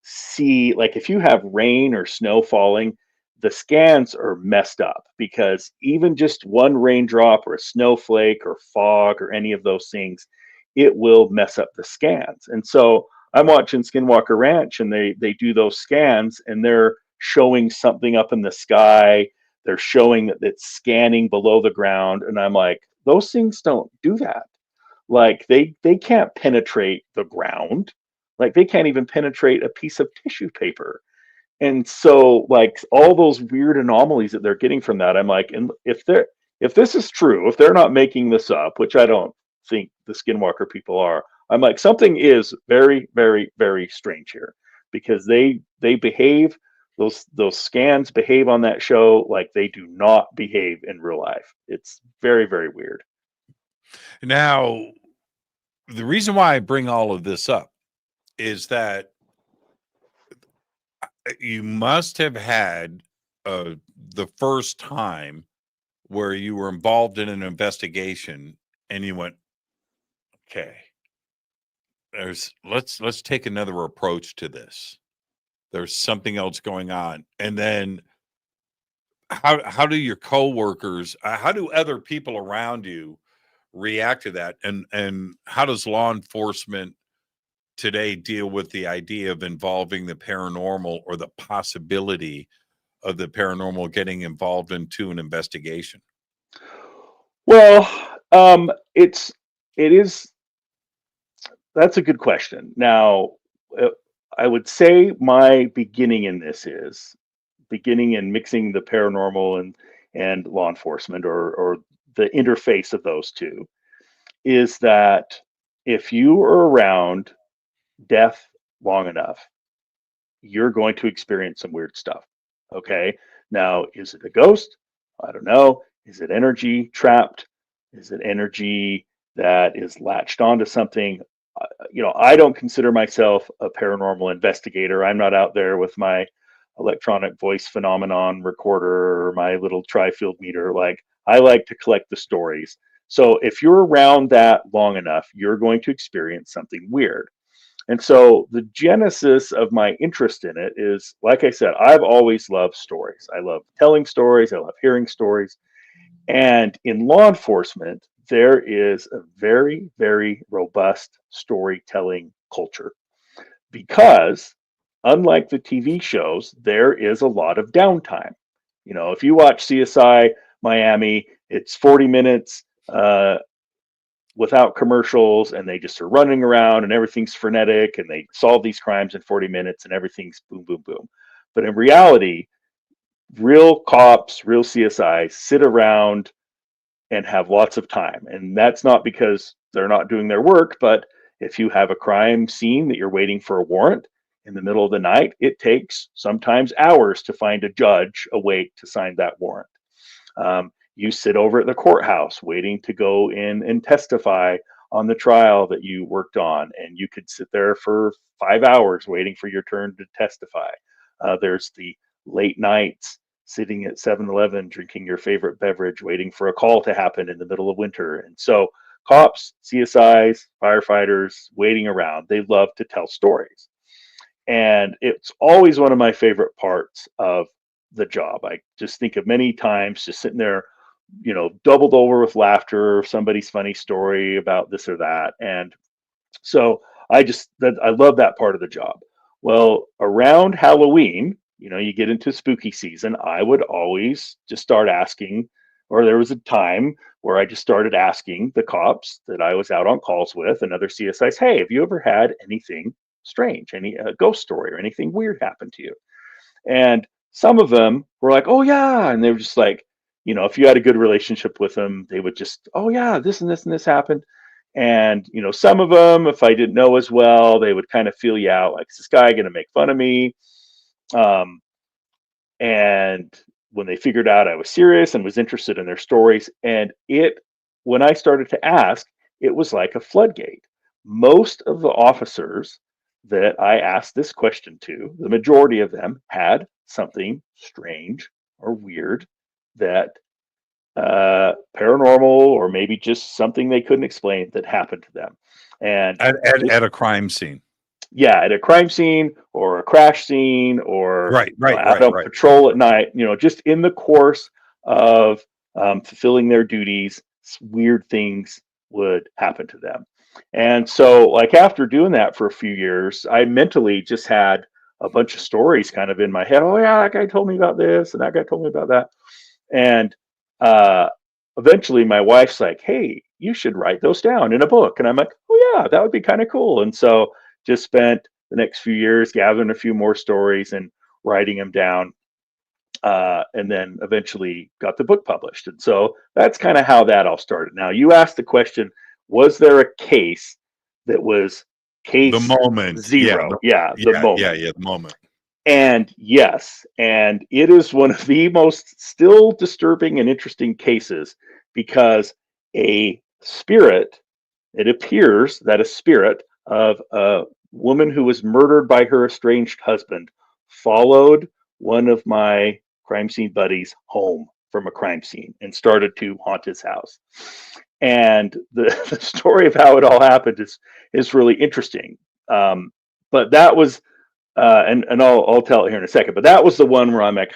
Speaker 6: see, like if you have rain or snow falling, the scans are messed up because even just one raindrop or a snowflake or fog or any of those things, it will mess up the scans. And so I'm watching Skinwalker Ranch and they do those scans and they're showing something up in the sky. They're showing that it's scanning below the ground. And I'm like, those things don't do that. Like they can't penetrate the ground. Like they can't even penetrate a piece of tissue paper. And so like all those weird anomalies that they're getting from that, I'm like, and if they're if this is true, if they're not making this up, which I don't think the Skinwalker people are, I'm like, something is very, very, very strange here, because they behave, those scans behave on that show like they do not behave in real life. It's very, very weird.
Speaker 5: Now, the reason why I bring all of this up is that you must have had the first time where you were involved in an investigation and you went, okay, let's take another approach to this. There's something else going on. And then how do your coworkers, how do other people around you react to that? And how does law enforcement today deal with the idea of involving the paranormal, or the possibility of the paranormal getting involved into an investigation?
Speaker 6: Well, it is, that's a good question. Now, I would say my beginning in this is beginning in mixing the paranormal and law enforcement, or the interface of those two, is that if you are around death long enough, you're going to experience some weird stuff. Okay. Now, is it a ghost? I don't know. Is it energy trapped? Is it energy that is latched onto something? I don't consider myself a paranormal investigator. I'm not out there with my electronic voice phenomenon recorder or my little tri-field meter. Like, I like to collect the stories. So if you're around that long enough, you're going to experience something weird. And so the genesis of my interest in it is, like I said, I've always loved stories. I love telling stories. I love hearing stories. And in law enforcement, there is a very, very robust storytelling culture, because unlike the TV shows, there is a lot of downtime. If you watch CSI Miami, it's 40 minutes without commercials, and they just are running around and everything's frenetic, and they solve these crimes in 40 minutes and everything's boom, boom, boom. But in reality, real cops, real CSIs sit around and have lots of time. And that's not because they're not doing their work, but if you have a crime scene that you're waiting for a warrant in the middle of the night, it takes sometimes hours to find a judge awake to sign that warrant. You sit over at the courthouse waiting to go in and testify on the trial that you worked on, and you could sit there for 5 hours waiting for your turn to testify. There's the late nights sitting at 7-Eleven drinking your favorite beverage, waiting for a call to happen in the middle of winter. And so cops, CSIs, firefighters waiting around, they love to tell stories. And it's always one of my favorite parts of the job. I just think of many times just sitting there, doubled over with laughter, somebody's funny story about this or that. And so I love that part of the job. Well, around Halloween, you get into spooky season, I would always just start asking, or there was a time where I just started asking the cops that I was out on calls with and other CSIs, hey, have you ever had anything strange, any ghost story or anything weird happen to you? And some of them were like, oh yeah. And they were just like, if you had a good relationship with them, they would just, oh yeah, this and this and this happened. And, some of them, if I didn't know as well, they would kind of feel you out. Like, is this guy going to make fun of me? And when they figured out I was serious and was interested in their stories, and when I started to ask, it was like a floodgate. Most of the officers that I asked this question to, the majority of them had something strange or weird, that paranormal, or maybe just something they couldn't explain, that happened to them. And
Speaker 5: at a crime scene.
Speaker 6: Yeah, at a crime scene or a crash scene, or out on patrol at night, just in the course of fulfilling their duties, weird things would happen to them. And so, like, after doing that for a few years, I mentally just had a bunch of stories kind of in my head. Oh yeah, that guy told me about this, and that guy told me about that. And eventually my wife's like, hey, you should write those down in a book. And I'm like, oh yeah, that would be kind of cool. And so just spent the next few years gathering a few more stories and writing them down. and then eventually got the book published. And so that's kind of how that all started. Now, you asked the question, was there a case that was
Speaker 5: The
Speaker 6: case
Speaker 5: moment.
Speaker 6: zero? The moment.
Speaker 5: The moment.
Speaker 6: And yes, and it is one of the most still disturbing and interesting cases because a spirit, it appears that a spirit of a woman who was murdered by her estranged husband followed one of my crime scene buddies home from a crime scene and started to haunt his house. And the story of how it all happened is really interesting. But that was and I'll tell it here in a second. But that was the one where I'm like,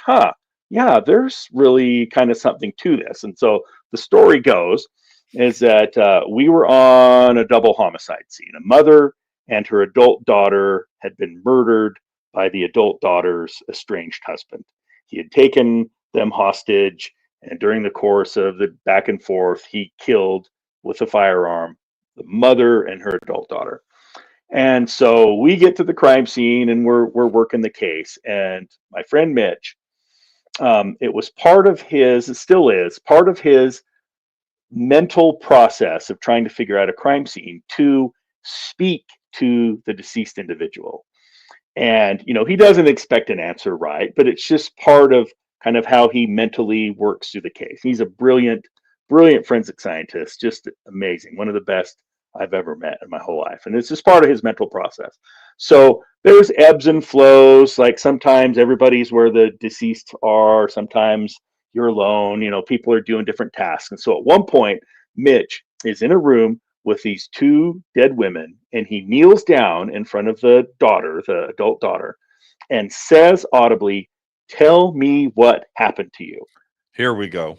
Speaker 6: yeah, there's really kind of something to this. And so the story goes is that we were on a double homicide scene. A mother and her adult daughter had been murdered by the adult daughter's estranged husband. He had taken them hostage, and during the course of the back and forth, he killed with a firearm the mother and her adult daughter. And so we get to the crime scene and we're working the case. And my friend Mitch, it was part of his, it still is part of his mental process of trying to figure out a crime scene to speak to the deceased individual. And, he doesn't expect an answer right, but it's just part of kind of how he mentally works through the case. He's a brilliant, brilliant forensic scientist, just amazing. One of the best I've ever met in my whole life. And it's just part of his mental process. So there's ebbs and flows. Like sometimes everybody's where the deceased are. Sometimes you're alone. People are doing different tasks. And so at one point, Mitch is in a room with these two dead women, and he kneels down in front of the daughter, the adult daughter, and says audibly, "Tell me what happened to you."
Speaker 5: Here we go.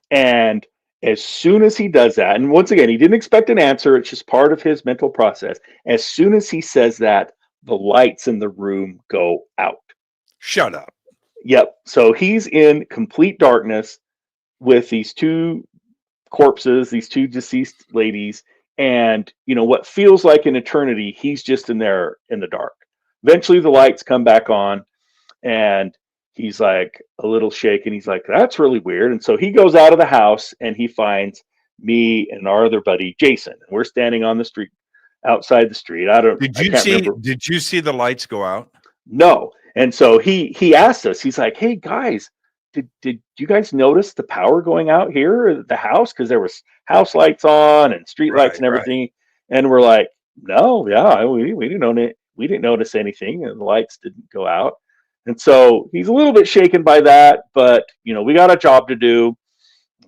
Speaker 6: And as soon as he does that, and once again, he didn't expect an answer, it's just part of his mental process. As soon as he says that, the lights in the room go out.
Speaker 5: Shut up.
Speaker 6: Yep. So he's in complete darkness with these two corpses, these two deceased ladies, and what feels like an eternity, he's just in there in the dark. Eventually the lights come back on, and he's like a little shaken. He's like, "That's really weird." And so he goes out of the house and he finds me and our other buddy, Jason. And we're standing on the street, outside the street.
Speaker 5: Did you see the lights go out?
Speaker 6: No. And so he asked us, he's like, "Hey guys, did you guys notice the power going out here at the house? Because there was house lights on and street lights and everything." Right. And we're like, "No, yeah, we didn't notice anything, and the lights didn't go out." And so he's a little bit shaken by that, but we got a job to do.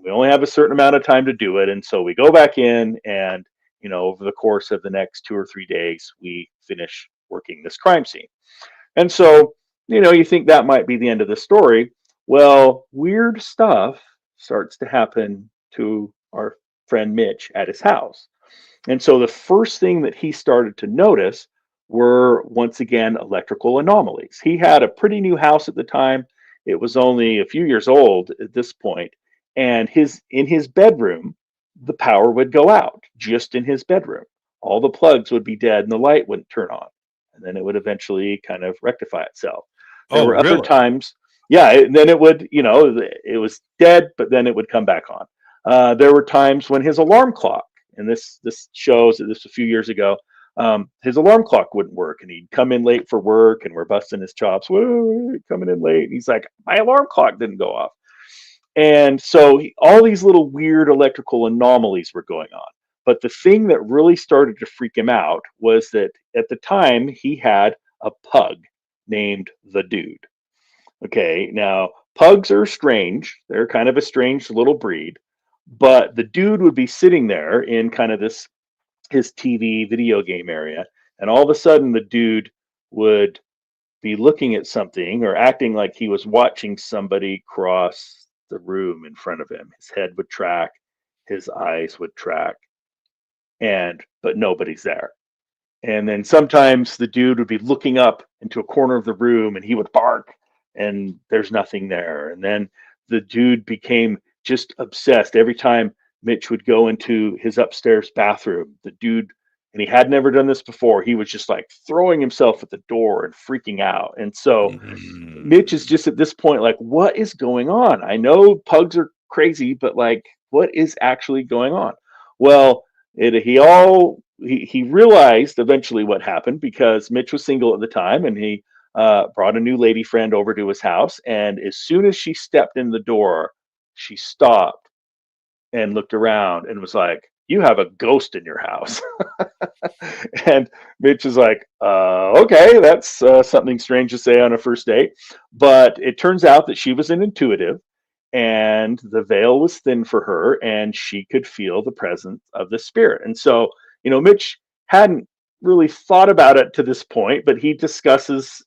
Speaker 6: We only have a certain amount of time to do it. And so we go back in, and over the course of the next 2 or 3 days, we finish working this crime scene. And so, you think that might be the end of the story. Well, weird stuff starts to happen to our friend Mitch at his house. And so the first thing that he started to notice were, once again, electrical anomalies. He had a pretty new house at the time. It was only a few years old at this point. And in his bedroom, the power would go out just in his bedroom. All the plugs would be dead and the light wouldn't turn on. And then it would eventually kind of rectify itself. There were other times, and then it would, it was dead, but then it would come back on. There were times when his alarm clock, and this shows that this was a few years ago, his alarm clock wouldn't work, and he'd come in late for work, and we're busting his chops. Whoa, coming in late. And he's like, "My alarm clock didn't go off." And so all these little weird electrical anomalies were going on. But the thing that really started to freak him out was that at the time he had a pug named the Dude. Okay, now pugs are strange. They're kind of a strange little breed. But the Dude would be sitting there in kind of his TV video game area, and all of a sudden the Dude would be looking at something or acting like he was watching somebody cross the room in front of him. His head would track, his eyes would track, but nobody's there. And then sometimes the Dude would be looking up into a corner of the room and he would bark and there's nothing there. And then the Dude became just obsessed. Every time Mitch would go into his upstairs bathroom, the Dude and he had never done this before. He was just like throwing himself at the door and freaking out. And so Mitch is just at this point like, what is going on? I know pugs are crazy, but like, what is actually going on? Well, he realized eventually what happened, because Mitch was single at the time, and he brought a new lady friend over to his house. And as soon as she stepped in the door, she stopped and looked around and was like, "You have a ghost in your house." And Mitch is like, okay, that's something strange to say on a first date. But it turns out that she was an intuitive, and the veil was thin for her, and she could feel the presence of the spirit. And so, Mitch hadn't really thought about it to this point, but he discusses,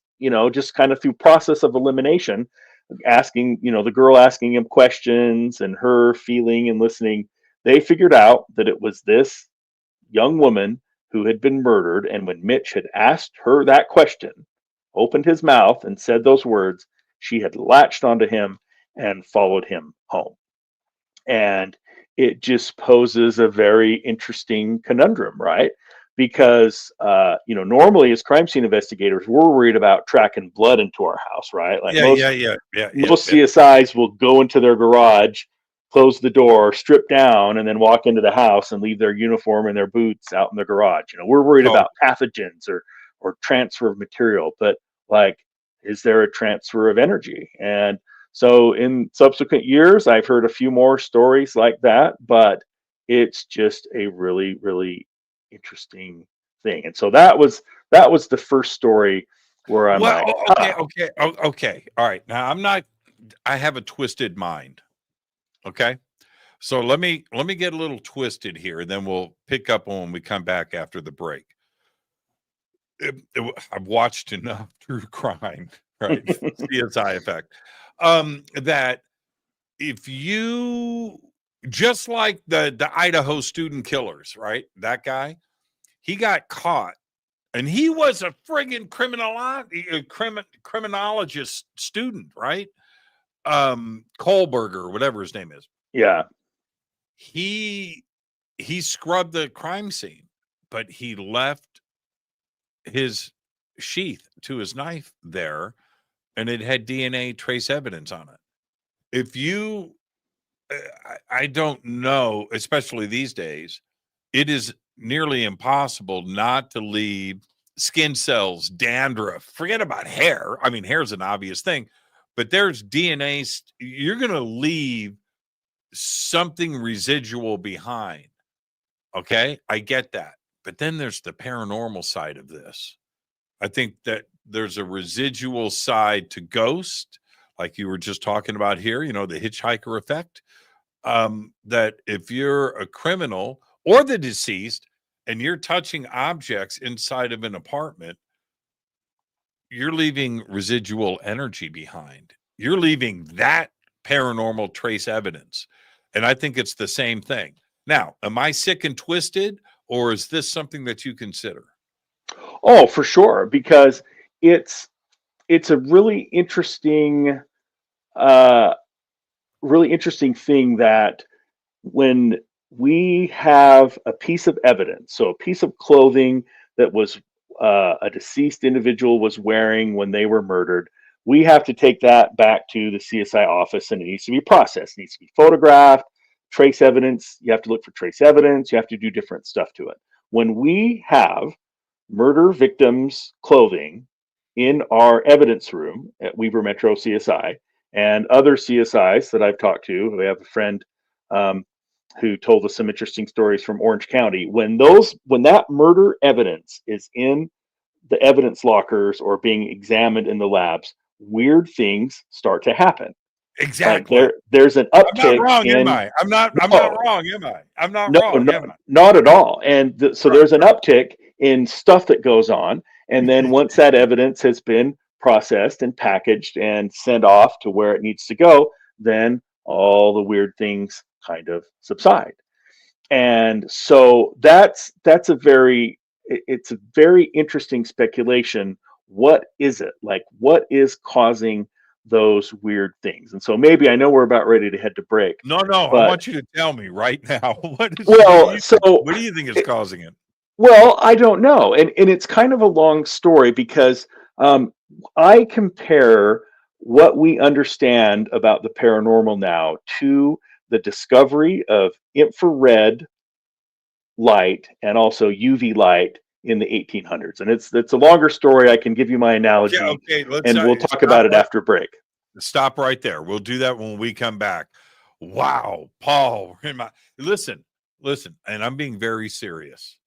Speaker 6: just kind of through process of elimination, asking, the girl asking him questions and her feeling and listening. They figured out that it was this young woman who had been murdered. And when Mitch had asked her that question, opened his mouth and said those words, she had latched onto him and followed him home. And it just poses a very interesting conundrum, right? Because, normally as crime scene investigators, we're worried about tracking blood into our house, right? Like most CSIs will go into their garage, close the door, strip down, and then walk into the house and leave their uniform and their boots out in the garage. We're worried about pathogens or transfer of material, but like, is there a transfer of energy? And so in subsequent years, I've heard a few more stories like that, but it's just a really, really interesting thing. And so that was the first story where I'm
Speaker 5: okay. All right. Now I have a twisted mind. Okay. So let me get a little twisted here, and then we'll pick up when we come back after the break. I've watched enough true crime, right? CSI effect. That if you, just like the Idaho student killers, right? That guy, he got caught, and he was a friggin' criminologist student, right? Kohlberger, whatever his name is.
Speaker 6: Yeah.
Speaker 5: He scrubbed the crime scene, but he left his sheath to his knife there, and it had DNA trace evidence on it. If you, I don't know, especially these days, it is nearly impossible not to leave skin cells, dandruff. Forget about hair. I mean, hair is an obvious thing, but there's DNA. You're going to leave something residual behind. Okay, I get that. But then there's the paranormal side of this. I think that there's a residual side to ghost, like you were just talking about here, the hitchhiker effect. That if you're a criminal or the deceased and you're touching objects inside of an apartment, you're leaving residual energy behind. You're leaving that paranormal trace evidence. And I think it's the same thing. Now, am I sick and twisted, or is this something that you consider?
Speaker 6: Oh, for sure, because it's a really interesting thing that when we have a piece of evidence, so a piece of clothing that was a deceased individual was wearing when they were murdered, we have to take that back to the CSI office, and it needs to be processed. It needs to be photographed, trace evidence. You have to look for trace evidence. You have to do different stuff to it. When we have murder victims' clothing in our evidence room at Weber-Metro CSI and other CSIs that I've talked to, we have a friend who told us some interesting stories from Orange County. When that murder evidence is in the evidence lockers or being examined in the labs, weird things start to happen.
Speaker 5: Exactly.
Speaker 6: Like there's an uptick.
Speaker 5: I'm not wrong, am I? I'm not wrong, am I? I'm not wrong, am I?
Speaker 6: Not at all. And there's an uptick in stuff that goes on. And then once that evidence has been processed and packaged and sent off to where it needs to go, then all the weird things kind of subside. And so it's a very interesting speculation. What is it? Like, what is causing those weird things? And so maybe, I know we're about ready to head to break.
Speaker 5: No,
Speaker 6: but
Speaker 5: I want you to tell me right now. What do you think is causing it?
Speaker 6: Well, I don't know, and it's kind of a long story because I compare what we understand about the paranormal now to the discovery of infrared light and also UV light in the 1800s. And it's a longer story. I can give you my analogy,
Speaker 5: Okay. Let's
Speaker 6: and we'll talk about it after break.
Speaker 5: Stop right there. We'll do that when we come back. Wow, Paul, listen, and I'm being very serious.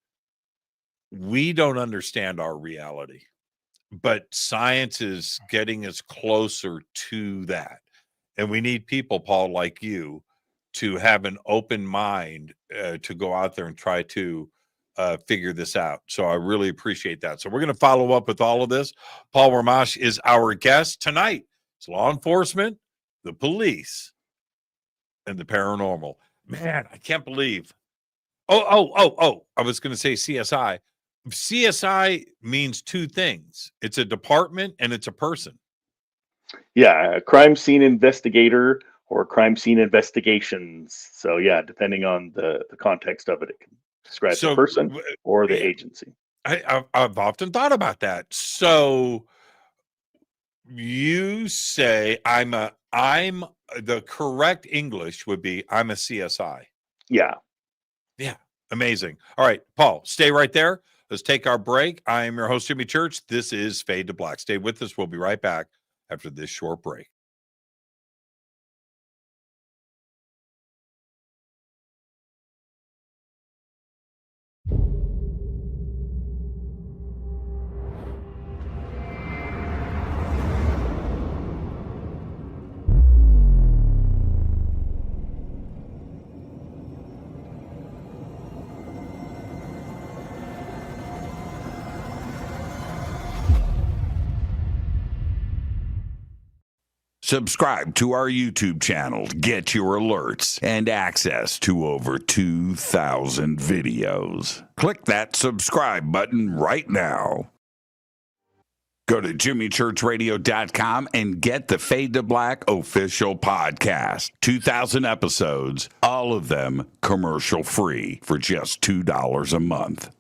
Speaker 5: We don't understand our reality, but science is getting us closer to that. And we need people, Paul, like you, to have an open mind to go out there and try to figure this out. So I really appreciate that. So we're going to follow up with all of this. Paul Rimmasch is our guest tonight. It's law enforcement, the police, and the paranormal. Man, I can't believe. Oh. I was going to say CSI. CSI means two things. It's a department and it's a person.
Speaker 6: Yeah, a crime scene investigator or crime scene investigations. So yeah, depending on the context of it, it can describe the person or the agency.
Speaker 5: I've often thought about that. So you say I'm the correct English would be I'm a CSI.
Speaker 6: Yeah.
Speaker 5: Amazing. All right, Paul, stay right there. Let's take our break. I am your host, Jimmy Church. This is Fade to Black. Stay with us. We'll be right back after this short break. Subscribe to our YouTube channel to get your alerts and access to over 2,000 videos. Click that subscribe button right now. Go to jimmychurchradio.com and get the Fade to Black official podcast. 2,000 episodes, all of them commercial free for just $2 a month.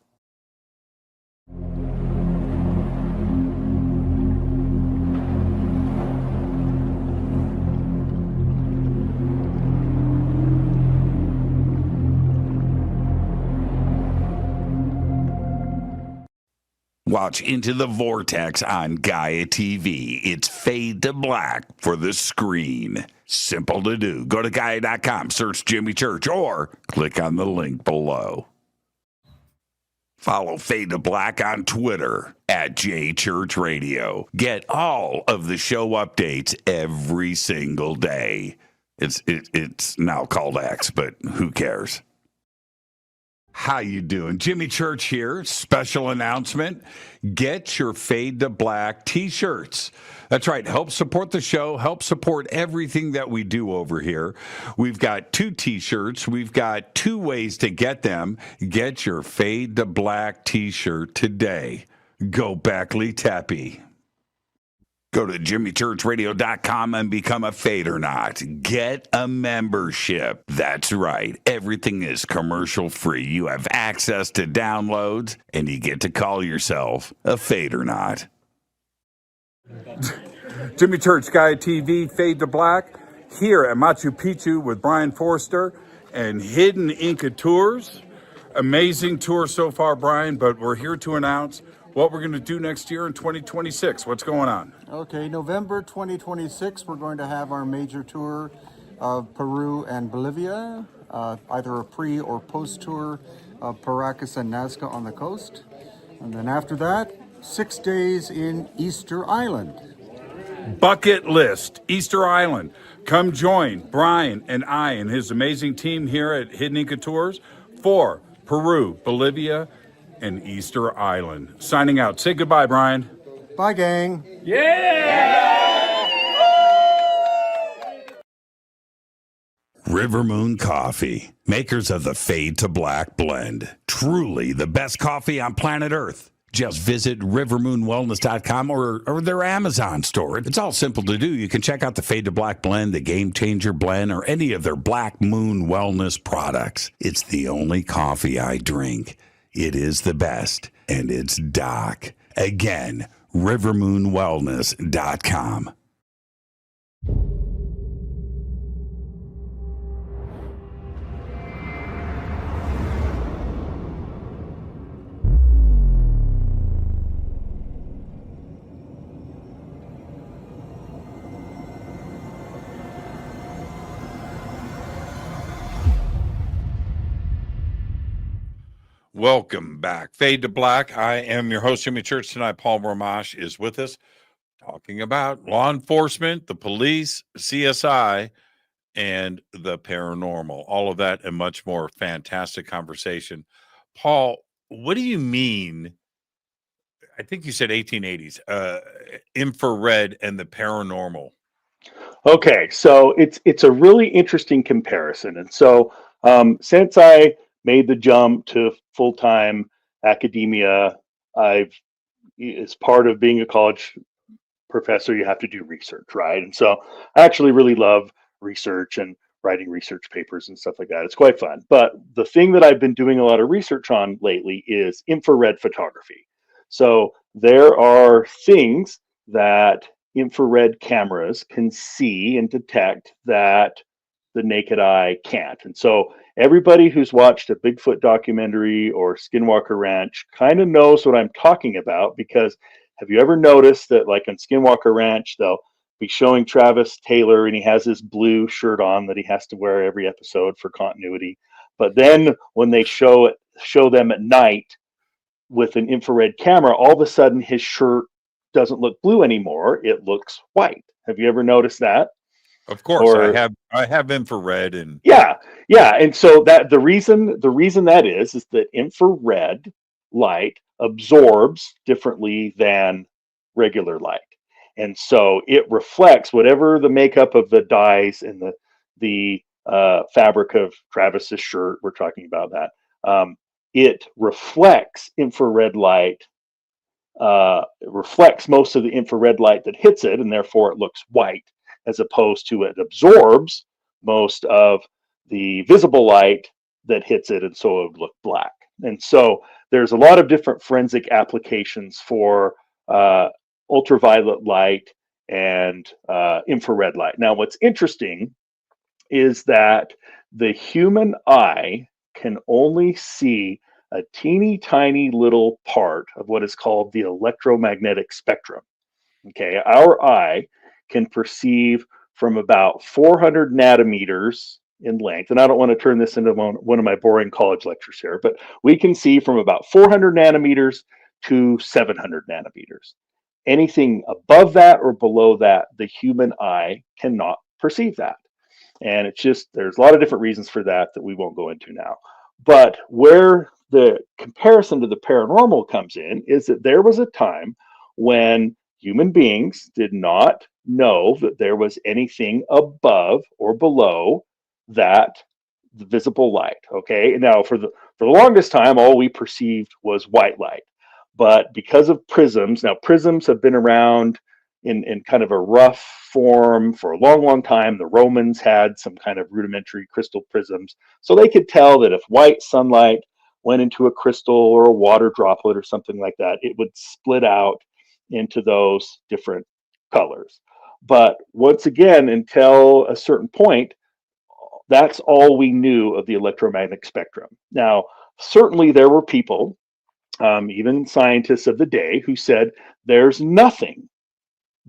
Speaker 5: Watch Into the Vortex on Gaia TV. It's Fade to Black for the screen. Simple to do. Go to Gaia.com, search Jimmy Church, or click on the link below. Follow Fade to Black on Twitter at JChurchRadio. Get all of the show updates every single day. It's now called X, but who cares? How you doing? Jimmy Church here. Special announcement. Get your Fade to Black t-shirts. That's right. Help support the show. Help support everything that we do over here. We've got 2 t-shirts. We've got 2 ways to get them. Get your Fade to Black t-shirt today. Go Backley Tappy. Go to jimmychurchradio.com and become a Fadernaut. Get a membership. That's right. Everything is commercial free. You have access to downloads, and you get to call yourself a Fadernaut. Jimmy Church, Gaia TV, Fade to Black, here at Machu Picchu with Brian Forster and Hidden Inca Tours. Amazing tour so far, Brian, but we're here to announce what we're going to do next year in 2026. What's going on?
Speaker 7: Okay, November 2026, we're going to have our major tour of Peru and Bolivia, either a pre or post tour of Paracas and Nazca on the coast. And then after that, 6 days in Easter Island.
Speaker 5: Bucket list, Easter Island. Come join Brian and I and his amazing team here at Hidden Inca Tours for Peru, Bolivia, and Easter Island. Signing out. Say goodbye, Brian.
Speaker 7: Bye, gang.
Speaker 5: River Moon Coffee, makers of the Fade to Black blend. Truly the best coffee on planet Earth. Just visit rivermoonwellness.com or their Amazon store. It's all simple to do. You can check out the Fade to Black blend, the Game Changer blend, or any of their Black Moon Wellness products. It's the only coffee I drink.
Speaker 3: It is the best, and it's Doc. Again, rivermoonwellness.com.
Speaker 5: Welcome back. Fade to Black. I am your host, Jimmy Church. Tonight, Paul Rimmasch is with us talking about law enforcement, the police, CSI, and the paranormal. All of that and much more. Fantastic conversation. Paul, what do you mean? I think you said 1880s, infrared and the paranormal.
Speaker 6: Okay, so it's a really interesting comparison. And so since I made the jump to full-time academia, as part of being a college professor, you have to do research, right? And so I actually really love research and writing research papers and stuff like that. It's quite fun. But the thing that I've been doing a lot of research on lately is infrared photography. So there are things that infrared cameras can see and detect that the naked eye can't. And so everybody who's watched a Bigfoot documentary or Skinwalker Ranch kind of knows what I'm talking about, because have you ever noticed that, like on Skinwalker Ranch, they'll be showing Travis Taylor and he has his blue shirt on that he has to wear every episode for continuity. But then when they show them at night with an infrared camera, all of a sudden his shirt doesn't look blue anymore. It looks white. Have you ever noticed that?
Speaker 5: Of course, I have infrared and
Speaker 6: yeah. And so that the reason that is that infrared light absorbs differently than regular light, and so it reflects whatever the makeup of the dyes and the fabric of Travis's shirt. We're talking about that. It reflects infrared light. It reflects most of the infrared light that hits it, and therefore it looks white, as opposed to it absorbs most of the visible light that hits it, and so it would look black. And so there's a lot of different forensic applications for ultraviolet light and infrared light. Now, what's interesting is that the human eye can only see a teeny tiny little part of what is called the electromagnetic spectrum. Okay, our eye can perceive from about 400 nanometers in length, and I don't want to turn this into one of my boring college lectures here, but we can see from about 400 nanometers to 700 nanometers. Anything above that or below that, the human eye cannot perceive that. And it's just, there's a lot of different reasons for that we won't go into now. But where the comparison to the paranormal comes in is that there was a time when human beings did not know that there was anything above or below that visible light. Okay, now for the longest time, all we perceived was white light. But because of prisms, now prisms have been around in kind of a rough form for a long time. The Romans had some kind of rudimentary crystal prisms, so they could tell that if white sunlight went into a crystal or a water droplet or something like that, it would split out into those different colors. But once again, until a certain point, that's all we knew of the electromagnetic spectrum. Now, certainly there were people, even scientists of the day, who said there's nothing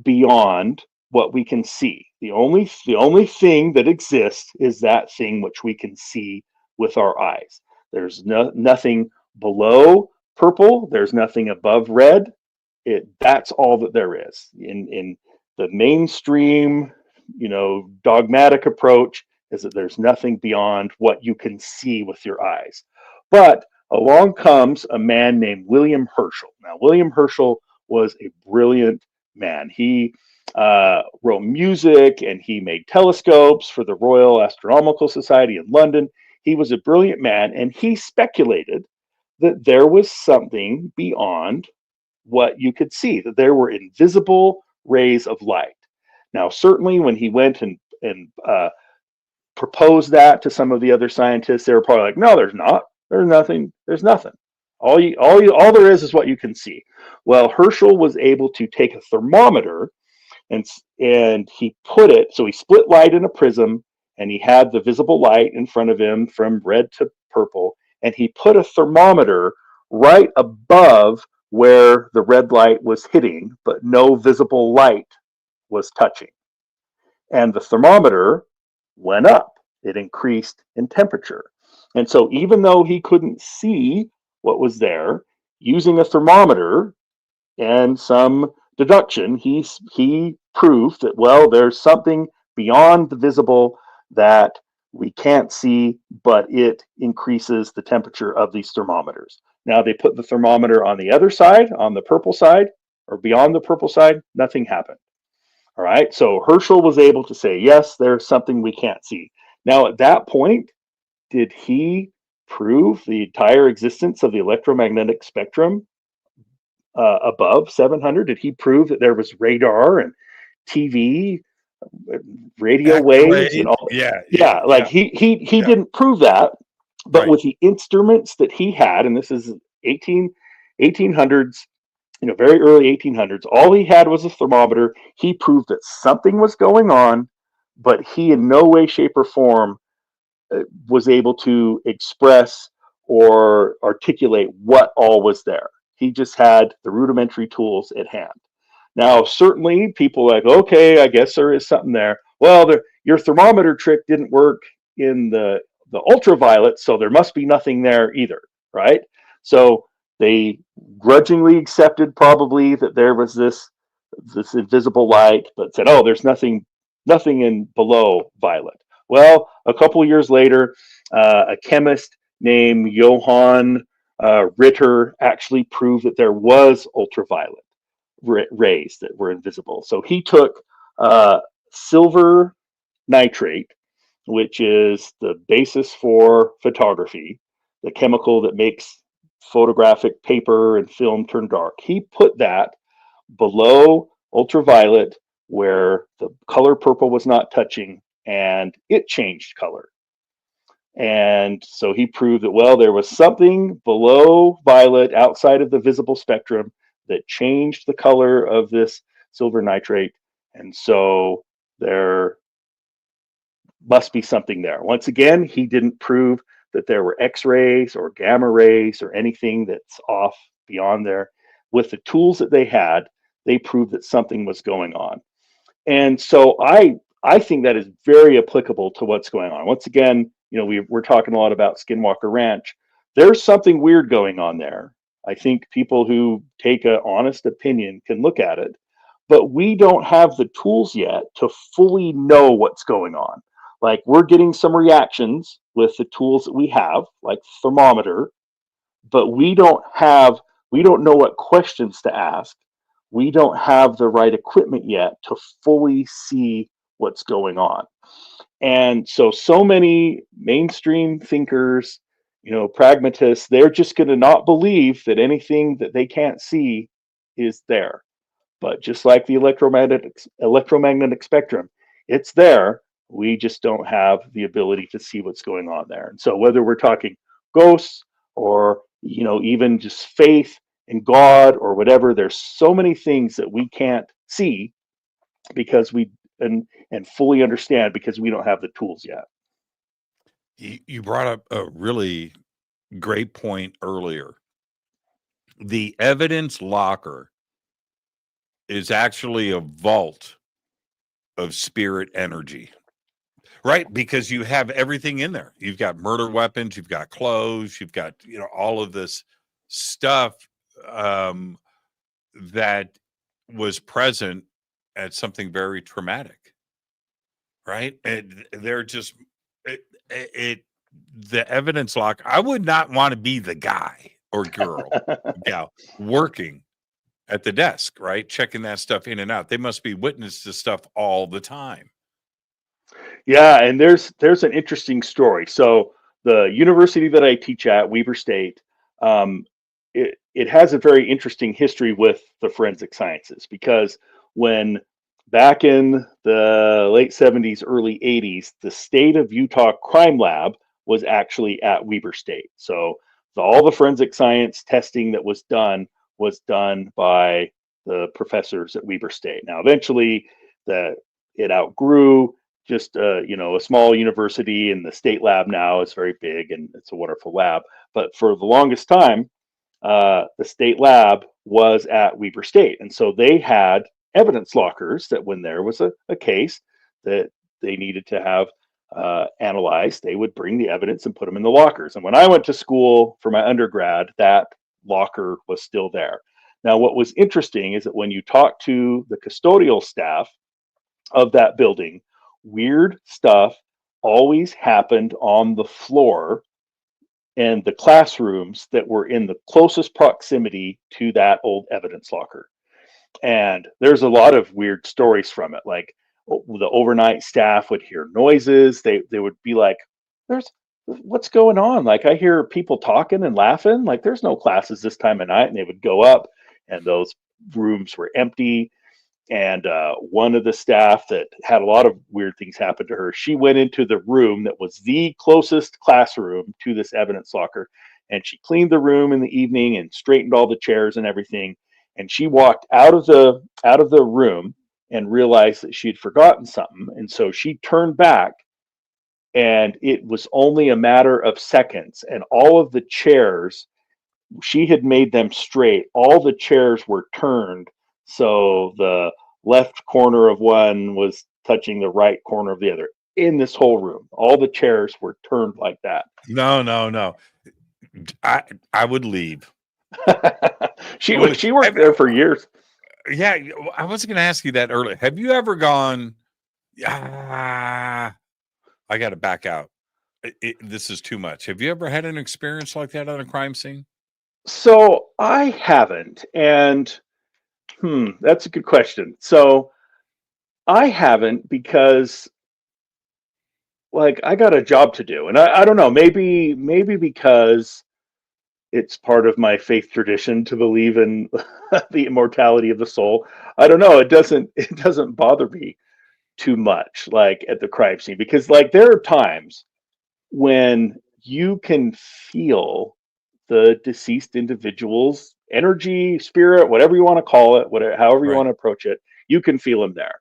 Speaker 6: beyond what we can see. The only thing that exists is that thing which we can see with our eyes. There's nothing below purple. There's nothing above red. That's all that there is. In the mainstream, dogmatic approach is that there's nothing beyond what you can see with your eyes. But along comes a man named William Herschel. Now, William Herschel was a brilliant man. He wrote music and he made telescopes for the Royal Astronomical Society in London. He was a brilliant man, and he speculated that there was something beyond what you could see, that there were invisible rays of light. Now, certainly when he went and proposed that to some of the other scientists, they were probably like, no, there's not. There's nothing. All there is what you can see. Well, Herschel was able to take a thermometer and he put it, so he split light in a prism, and he had the visible light in front of him from red to purple, and he put a thermometer right above where the red light was hitting, but no visible light was touching. And the thermometer went up. It increased in temperature. And so even though he couldn't see what was there, using a thermometer and some deduction, he proved that, well, there's something beyond the visible that we can't see, but it increases the temperature of these thermometers. Now they put the thermometer on the other side, on the purple side, or beyond the purple side, nothing happened. All right, so Herschel was able to say, yes, there's something we can't see. Now at that point, did he prove the entire existence of the electromagnetic spectrum above 700? Did he prove that there was radar and TV, radio waves, and all?
Speaker 5: Yeah.
Speaker 6: Like he didn't prove that, but
Speaker 5: Right.
Speaker 6: with the instruments that he had, and this is 1800s, very early 1800s, all he had was a thermometer. He proved that something was going on, but he in no way, shape, or form was able to express or articulate what all was there. He just had the rudimentary tools at hand. Now, certainly people are like, okay, I guess there is something there. Well, your thermometer trick didn't work in the ultraviolet, so there must be nothing there either, right? So they grudgingly accepted probably that there was this invisible light, but said, oh, there's nothing in below violet. Well, a couple of years later, a chemist named Johann Ritter actually proved that there was ultraviolet rays that were invisible. So he took silver nitrate, which is the basis for photography, the chemical that makes photographic paper and film turn dark. He put that below ultraviolet where the color purple was not touching, and it changed color. And so he proved that, well, there was something below violet outside of the visible spectrum that changed the color of this silver nitrate. And so there must be something there. Once again, he didn't prove that there were X-rays or gamma rays or anything that's off beyond there. With the tools that they had, they proved that something was going on. And so I think that is very applicable to what's going on. Once again, we're talking a lot about Skinwalker Ranch. There's something weird going on there. I think people who take an honest opinion can look at it, but we don't have the tools yet to fully know what's going on. Like, we're getting some reactions with the tools that we have, like thermometer, but we don't know what questions to ask. We don't have the right equipment yet to fully see what's going on. And so many mainstream thinkers, pragmatists, they're just going to not believe that anything that they can't see is there. But just like the electromagnetic spectrum, it's there. We just don't have the ability to see what's going on there. And so whether we're talking ghosts or, even just faith in God or whatever, there's so many things that we can't see because and fully understand because we don't have the tools yet.
Speaker 5: You brought up a really great point earlier. The evidence locker is actually a vault of spirit energy, right? Because you have everything in there. You've got murder weapons, you've got clothes, you've got, all of this stuff that was present at something very traumatic, right? And they're just the evidence lock. I would not want to be the guy or girl, working at the desk, right? Checking that stuff in and out. They must be witness to stuff all the time.
Speaker 6: Yeah, and there's an interesting story. So the university that I teach at, Weber State, it has a very interesting history with the forensic sciences, because when back in the late 70s, early 80s, the state of Utah crime lab was actually at Weber State. So So all the forensic science testing that was done by the professors at Weber State. Now, eventually, it outgrew just a small university, and the state lab now is very big and it's a wonderful lab. But for the longest time, the state lab was at Weber State, and so they had evidence lockers that when there was a case that they needed to have analyzed, they would bring the evidence and put them in the lockers. And when I went to school for my undergrad, that locker was still there. Now, what was interesting is that when you talk to the custodial staff of that building, weird stuff always happened on the floor and the classrooms that were in the closest proximity to that old evidence locker. And there's a lot of weird stories from it. Like the overnight staff would hear noises. They would be like, what's going on? Like, I hear people talking and laughing. Like, there's no classes this time of night. And they would go up and those rooms were empty. And one of the staff that had a lot of weird things happen to her, she went into the room that was the closest classroom to this evidence locker, and she cleaned the room in the evening and straightened all the chairs and everything. And she walked out of the room and realized that she had forgotten something. And so she turned back, and it was only a matter of seconds. And all of the chairs, she had made them straight. All the chairs were turned. So the left corner of one was touching the right corner of the other in this whole room. All the chairs were turned like that.
Speaker 5: No. I would leave.
Speaker 6: She worked there for years.
Speaker 5: Yeah, I was going to ask you that earlier. Have you ever gone, I got to back out. This is too much. Have you ever had an experience like that on a crime scene?
Speaker 6: So I haven't. And that's a good question. So I haven't because, like, I got a job to do. And I don't know, maybe because it's part of my faith tradition to believe in the immortality of the soul. I don't know. It doesn't bother me too much, like at the crime scene, because like there are times when you can feel the deceased individual's energy, spirit, whatever you want to call it, however you want to approach it, you can feel them there.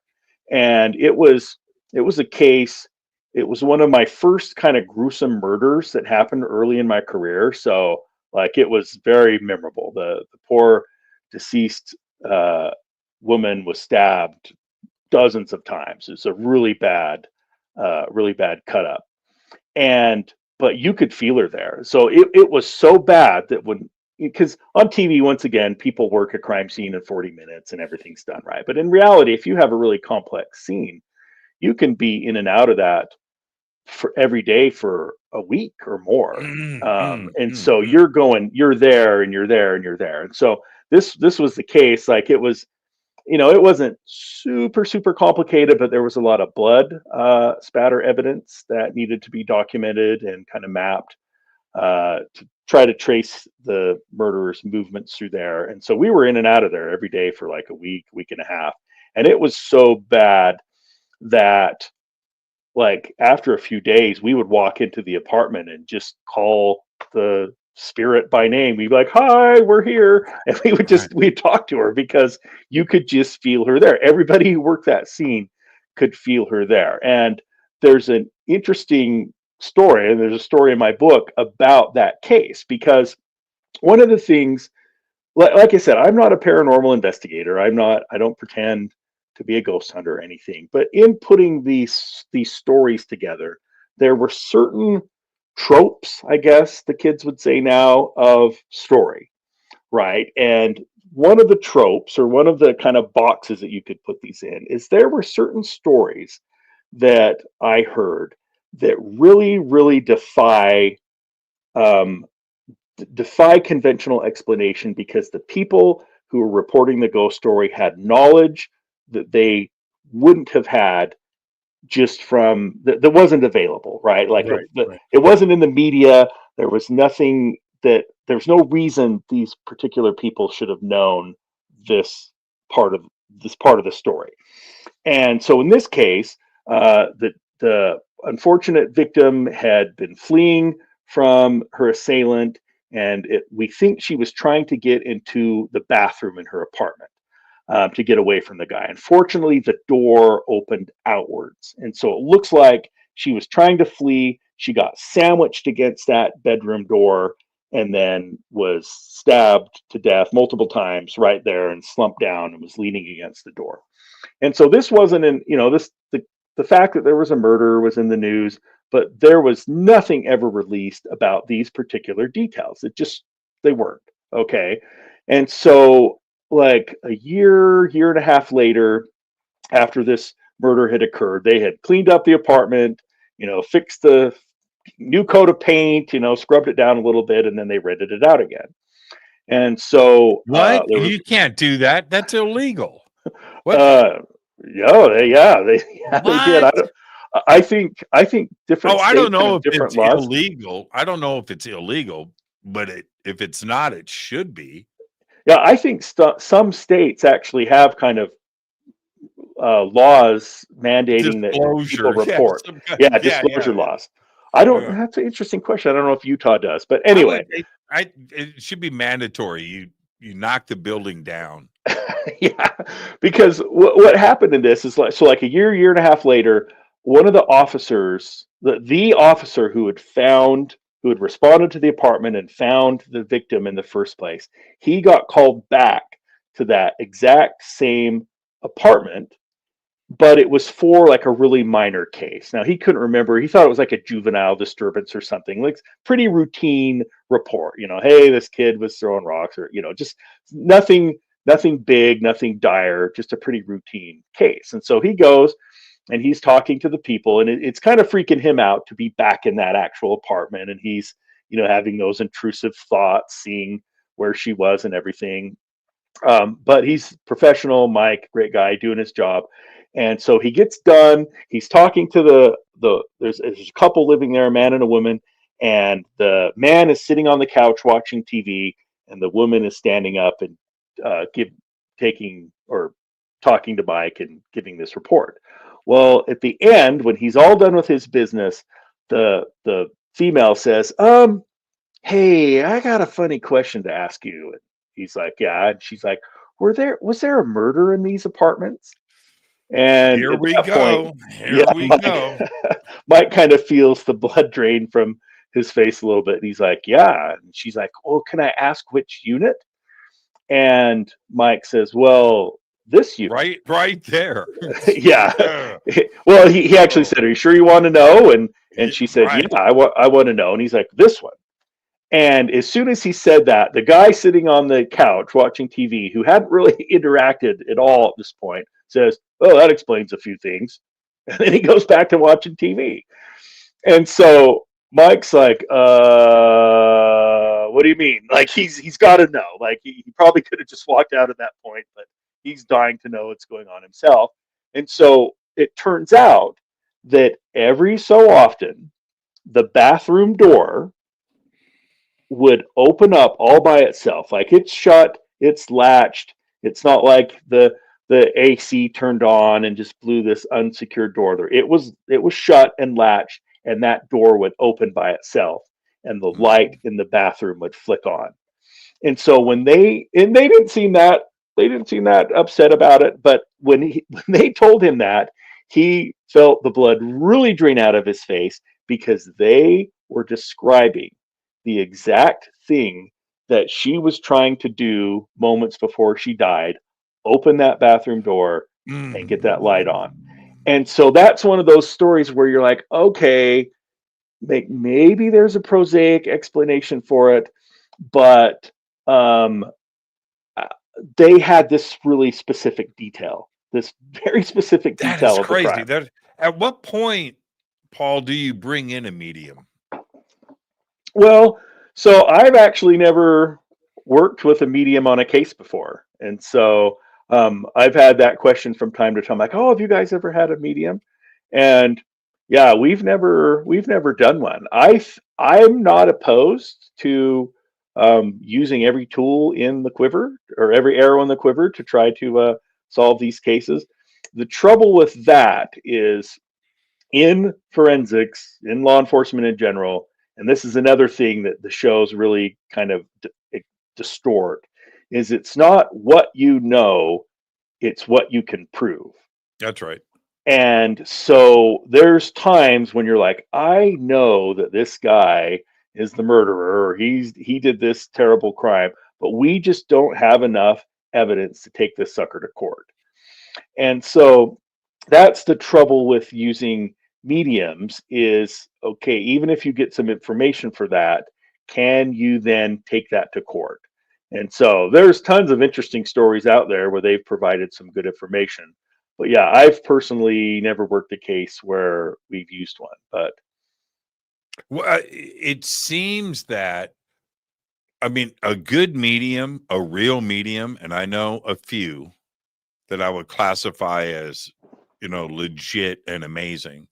Speaker 6: And it was a case. It was one of my first kind of gruesome murders that happened early in my career. So like it was very memorable. The poor deceased woman was stabbed dozens of times. It's a really bad cut up. But you could feel her there. So it was so bad that because on TV, once again, people work a crime scene in 40 minutes and everything's done right. But in reality, if you have a really complex scene, you can be in and out of that for every day for a week or more. So you're there and you're there and you're there. And so this was the case. Like it was, it wasn't super, super complicated, but there was a lot of blood spatter evidence that needed to be documented and kind of mapped to try to trace the murderer's movements through there. And so we were in and out of there every day for like a week and a half. And it was so bad that like after a few days, we would walk into the apartment and just call the spirit by name. We'd be like, "Hi, we're here." And we'd talk to her because you could just feel her there. Everybody who worked that scene could feel her there. And there's an interesting story, and there's a story in my book about that case, because one of the things, like I said, I'm not a paranormal investigator. I don't pretend to be a ghost hunter or anything. But in putting these stories together, there were certain tropes, I guess the kids would say now, of story, right? And one of the tropes, or one of the kind of boxes that you could put these in, is there were certain stories that I heard that really, really defy conventional explanation, because the people who were reporting the ghost story had knowledge that they wouldn't have had just from that wasn't available, right? Like it wasn't in the media. There was nothing there's no reason these particular people should have known this part of the story. And so in this case, the unfortunate victim had been fleeing from her assailant. and we think she was trying to get into the bathroom in her apartment to get away from the guy. Unfortunately, the door opened outwards, and so it looks like she was trying to flee. She got sandwiched against that bedroom door and then was stabbed to death multiple times right there and slumped down and was leaning against the door. And so this wasn't in, the fact that there was a murder was in the news, but there was nothing ever released about these particular details. They weren't. Okay. And so, like a year and a half later, after this murder had occurred, they had cleaned up the apartment, fixed the new coat of paint, scrubbed it down a little bit, and then they rented it out again. And so,
Speaker 5: you can't do that. That's illegal. What?
Speaker 6: They did. I think different.
Speaker 5: I don't know if
Speaker 6: different
Speaker 5: it's
Speaker 6: laws.
Speaker 5: illegal. I don't know if it's illegal, but if it's not, it should be.
Speaker 6: Yeah, I think some states actually have kind of laws mandating that people report. Disclosure laws. I don't. That's an interesting question. I don't know if Utah does, but anyway,
Speaker 5: it should be mandatory. You knock the building down.
Speaker 6: Yeah, because what happened in this is like a year and a half later, one of the officers, the officer who had responded to the apartment and found the victim in the first place, he got called back to that exact same apartment, but it was for like a really minor case. Now he couldn't remember. He thought it was like a juvenile disturbance or something, like pretty routine report. Hey, this kid was throwing rocks, or just nothing big, nothing dire, just a pretty routine case. And so he goes and he's talking to the people, and it's kind of freaking him out to be back in that actual apartment. And he's, having those intrusive thoughts, seeing where she was and everything. But he's professional, Mike, great guy, doing his job. And so he gets done. He's talking to there's a couple living there, a man and a woman. And the man is sitting on the couch watching TV, and the woman is standing up and talking to Mike and giving this report. Well, at the end, when he's all done with his business, the female says, "Hey, I got a funny question to ask you." And he's like, "Yeah." And she's like, "Was there a murder in these apartments?" And
Speaker 5: here we go.
Speaker 6: Mike kind of feels the blood drain from his face a little bit. And he's like, "Yeah." And she's like, "Oh, can I ask which unit?" And Mike says, "Well, this unit."
Speaker 5: Right there.
Speaker 6: Yeah. Well, he actually said, "Are you sure you want to know?" And she said, "Yeah, I want to know." And he's like, "This one." And as soon as he said that, the guy sitting on the couch watching TV, who hadn't really interacted at all at this point, says, "Oh, that explains a few things." And then he goes back to watching TV. And so Mike's like, what do you mean? Like he's got to know. Like he probably could have just walked out at that point, but he's dying to know what's going on himself. And so it turns out that every so often, the bathroom door would open up all by itself. Like it's shut, it's latched. It's not like the AC turned on and just blew this unsecured door there. It was shut and latched, and that door would open by itself, and the light in the bathroom would flick on. And so when they didn't seem that upset about it, but when they told him that, he felt the blood really drain out of his face, because they were describing the exact thing that she was trying to do moments before she died: open that bathroom door and get that light on. And so that's one of those stories where you're like, okay, maybe there's a prosaic explanation for it, but they had this really specific detail, this very specific detail.
Speaker 5: That is crazy. At what point, Paul, do you bring in a medium?
Speaker 6: Well, so I've actually never worked with a medium on a case before. And so I've had that question from time to time, like, "Oh, have you guys ever had a medium?" And yeah, we've never done one. I'm not opposed to using every tool in the quiver, or every arrow in the quiver, to try to solve these cases. The trouble with that is, in forensics, in law enforcement in general, and this is another thing that the shows really kind of distort, is it's not what you know, it's what you can prove.
Speaker 5: That's right.
Speaker 6: And so there's times when you're like, I know that this guy is the murderer, or he did this terrible crime, but we just don't have enough evidence to take this sucker to court. And so that's the trouble with using mediums is, okay, even if you get some information for that, can you then take that to court? And so there's tons of interesting stories out there where they've provided some good information. But yeah, I've personally never worked a case where we've used one, but
Speaker 5: Well, it seems that, I mean, a good medium, a real medium, and I know a few that I would classify as, legit and amazing.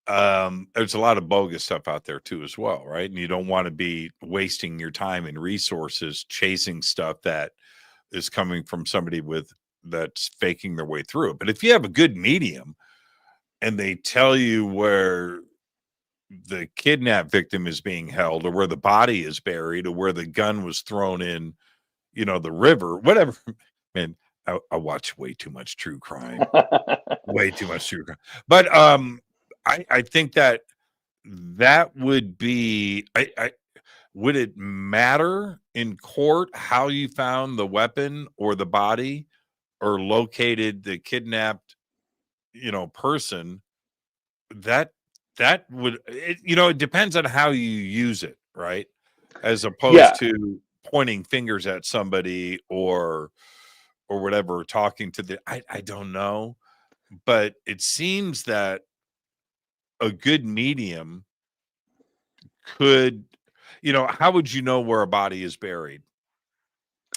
Speaker 5: There's a lot of bogus stuff out there too, as well, right? And you don't want to be wasting your time and resources chasing stuff that is coming from somebody that's faking their way through it. But if you have a good medium and they tell you where the kidnap victim is being held, or where the body is buried, or where the gun was thrown in, the river, whatever. Man, I watch way too much true crime, way too much true crime. But I think that would be, would it matter in court how you found the weapon or the body or located the kidnapped, person? That would, it depends on how you use it, right? As opposed
Speaker 6: yeah,
Speaker 5: to pointing fingers at somebody or whatever, talking to I don't know, but it seems that a good medium could, how would you know where a body is buried?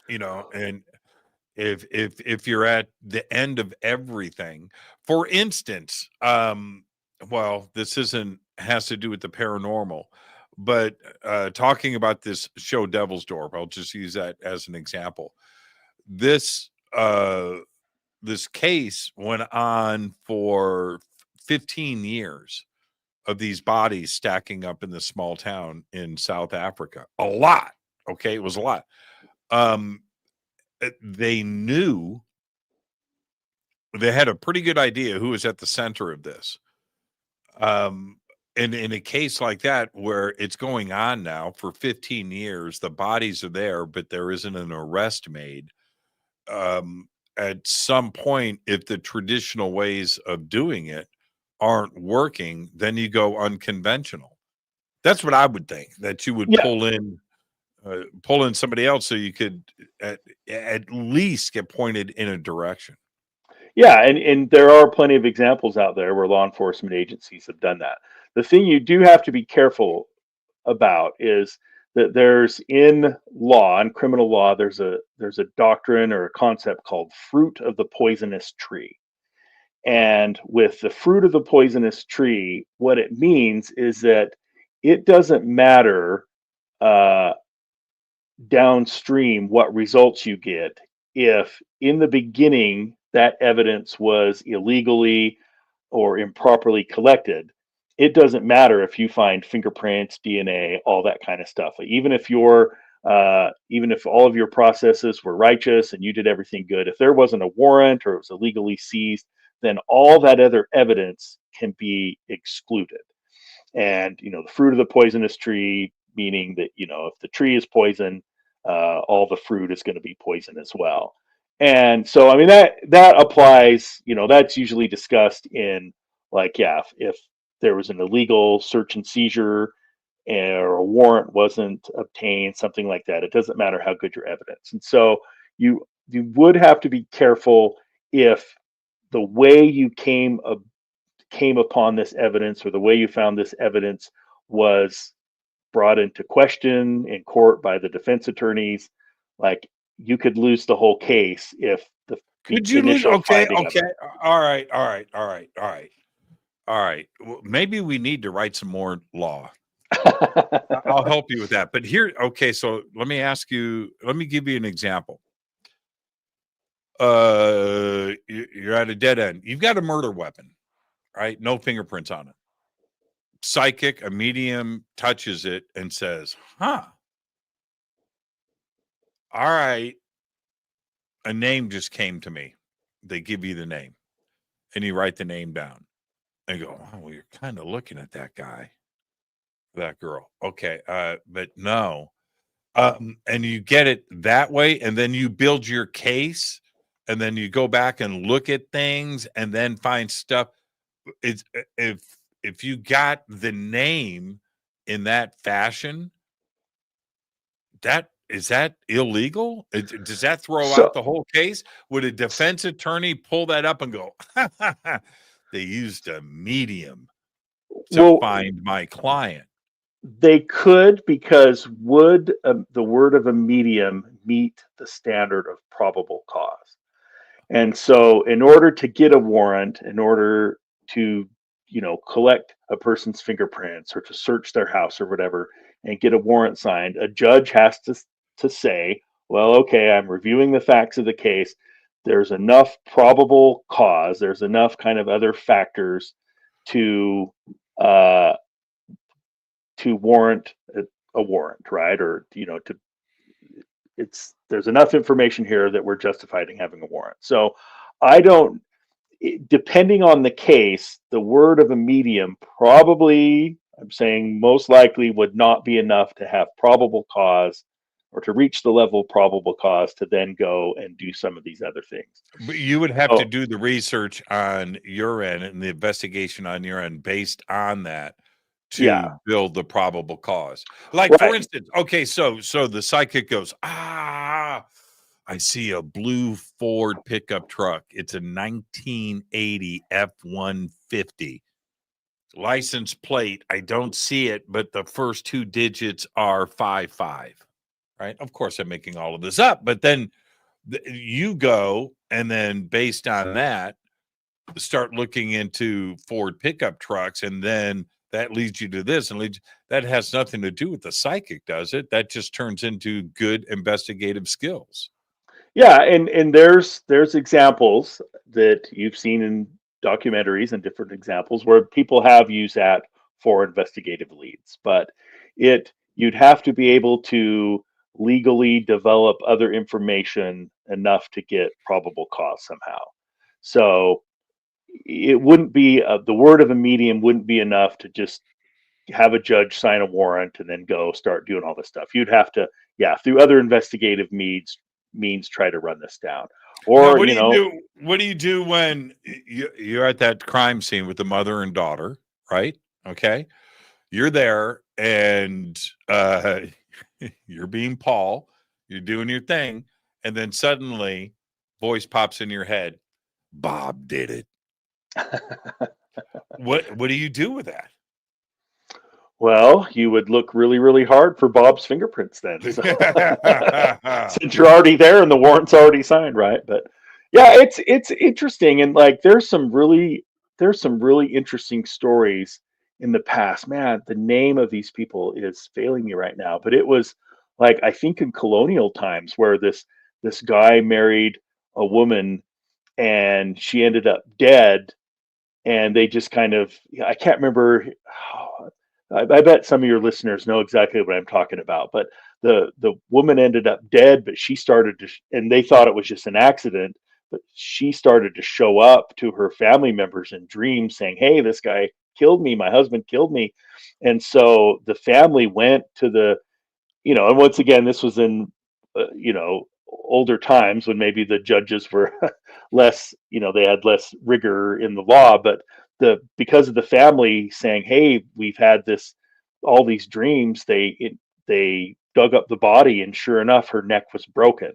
Speaker 5: And if you're at the end of everything, for instance, well, this has to do with the paranormal, but talking about this show Devil's Door, I'll just use that as an example. This case went on for 15 years of these bodies stacking up in this small town in South Africa. A lot. Okay, it was a lot. They knew, they had a pretty good idea who was at the center of this. And in a case like that, where it's going on now for 15 years, the bodies are there, but there isn't an arrest made. At some point, if the traditional ways of doing it aren't working, then you go unconventional. That's what I would think, that you would
Speaker 6: yeah,
Speaker 5: pull in somebody else so you could at least get pointed in a direction.
Speaker 6: yeah, and there are plenty of examples out there where law enforcement agencies have done that. The thing you do have to be careful about is that there's in law and criminal law there's a doctrine or a concept called fruit of the poisonous tree. And with the fruit of the poisonous tree, what it means is that it doesn't matter uh, downstream what results you get if in the beginning that evidence was illegally or improperly collected. It doesn't matter if you find fingerprints, DNA, all that kind of stuff. Even if even if all of your processes were righteous and you did everything good, if there wasn't a warrant or it was illegally seized, then all that other evidence can be excluded. And the fruit of the poisonous tree, meaning that if the tree is poison, all the fruit is going to be poison as well. And so, I mean, that applies. That's usually discussed in, like, yeah, if there was an illegal search and seizure or a warrant wasn't obtained, something like that. It doesn't matter how good your evidence. And so you would have to be careful if the way you came upon this evidence or the way you found this evidence was brought into question in court by the defense attorneys. Like, you could lose the whole case if the
Speaker 5: Could you lose?
Speaker 6: initial
Speaker 5: Okay,
Speaker 6: finding
Speaker 5: okay. All right. Well, maybe we need to write some more law. I'll help you with that. But here, okay, so let me give you an example. You're at a dead end. You've got a murder weapon, right? No fingerprints on it. psychic, a medium touches it and says, huh, all right, a name just came to me. They give you the name and you write the name down and go, oh, well, you're kind of looking at that guy, that girl. Okay. But no. And you get it that way. And then you build your case and then you go back and look at things and then find stuff. It's if you got the name in that fashion, is that illegal? Does that throw out the whole case? Would a defense attorney pull that up and go, they used a medium to find my client?
Speaker 6: They could, because would the word of a medium meet the standard of probable cause? And so in order to get a warrant, in order to, collect a person's fingerprints or to search their house or whatever and get a warrant signed, a judge has to say, well, okay, I'm reviewing the facts of the case. There's enough probable cause. There's enough kind of other factors to warrant a warrant, right? Or, there's enough information here that we're justified in having a warrant. So depending on the case, the word of a medium probably, I'm saying most likely, would not be enough to have probable cause or to reach the level of probable cause to then go and do some of these other things.
Speaker 5: But you would have to do the research on your end and the investigation on your end based on that to build the probable cause. Like, for instance, okay, so the psychic goes, I see a blue Ford pickup truck. It's a 1980 F-150. License plate, I don't see it, but the first two digits are 55. Right? Of course, I'm making all of this up, but then you go and then based on that, start looking into Ford pickup trucks, and then that leads you to this and that has nothing to do with the psychic, does it? That just turns into good investigative skills.
Speaker 6: Yeah, and there's examples that you've seen in documentaries and different examples where people have used that for investigative leads, but you'd have to be able to legally develop other information enough to get probable cause somehow. So it wouldn't be the word of a medium wouldn't be enough to just have a judge sign a warrant and then go start doing all this stuff. You'd have to, through other investigative means try to run this down. Or
Speaker 5: now, what do you do when you're at that crime scene with the mother and daughter, right? Okay, you're there and you're being Paul, you're doing your thing, and then suddenly voice pops in your head, Bob did it. What do you do with that?
Speaker 6: Well, you would look really, really hard for Bob's fingerprints then. So. Since you're already there and the warrant's already signed, right? But yeah, it's interesting, and like there's some really interesting stories in the past. Man, the name of these people is failing me right now, but it was like I think in colonial times where this guy married a woman and she ended up dead, and they just kind of, I can't remember. I bet some of your listeners know exactly what I'm talking about, but the woman ended up dead, but she started to, and they thought it was just an accident, but she started to show up to her family members in dreams saying, hey, this guy killed me. My husband killed me. And so the family went to and once again, this was in, older times when maybe the judges were less, they had less rigor in the law, but because of the family saying, hey, we've had all these dreams, they dug up the body, and sure enough, her neck was broken,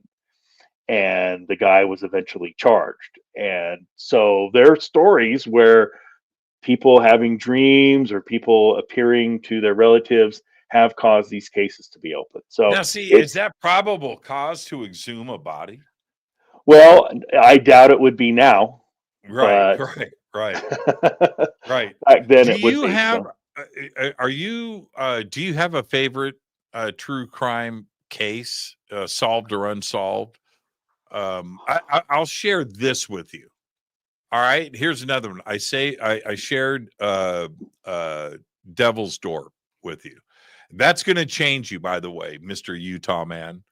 Speaker 6: and the guy was eventually charged. And so there are stories where people having dreams or people appearing to their relatives have caused these cases to be open. So
Speaker 5: now, see, is that probable cause to exhume a body?
Speaker 6: Well, I doubt it would be now.
Speaker 5: Right. Right.
Speaker 6: Back then,
Speaker 5: do you have a favorite true crime case, solved or unsolved? I'll share this with you. All right, here's another one. I shared Devil's Door with you. That's going to change you, by the way, Mr. Utah man.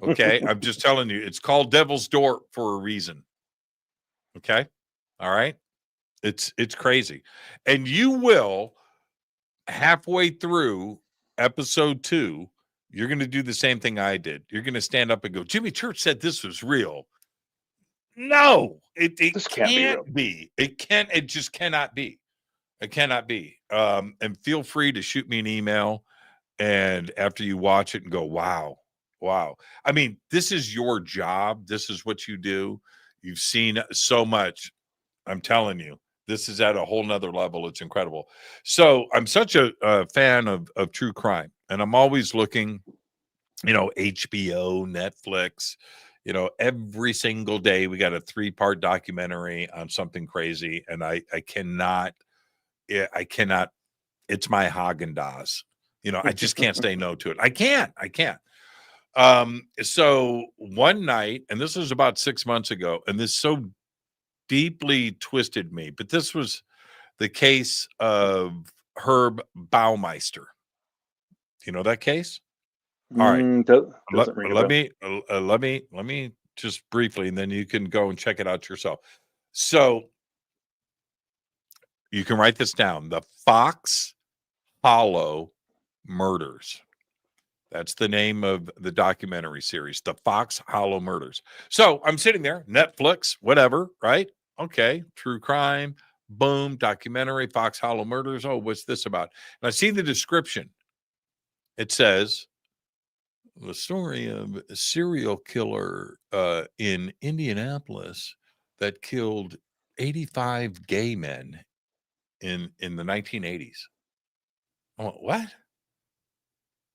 Speaker 5: Okay. I'm just telling you, it's called Devil's Door for a reason. Okay. All right. It's crazy. And you will, halfway through episode 2, you're going to do the same thing I did. You're going to stand up and go, Jimmy Church said this was real. No, it can't be. It just cannot be. It cannot be. And feel free to shoot me an email. And after you watch it and go, wow. I mean, this is your job. This is what you do. You've seen so much. I'm telling you, this is at a whole nother level. It's incredible. So I'm such a fan of true crime, and I'm always looking, HBO, Netflix, every single day we got a 3-part documentary on something crazy. And I cannot, it's my Haagen-Dazs. I just can't say no to it. I can't. So one night, and this was about 6 months ago, and this so deeply twisted me, but this was the case of Herb Baumeister. You know that case? All right. Let me just briefly, and then you can go and check it out yourself. So you can write this down: the Fox Hollow Murders. That's the name of the documentary series, the Fox Hollow Murders. So I'm sitting there, Netflix, whatever, right? Okay, true crime, boom, documentary, Fox Hollow Murders. Oh, what's this about? And I see the description. It says, the story of a serial killer in Indianapolis that killed 85 gay men in the 1980s. I went, what?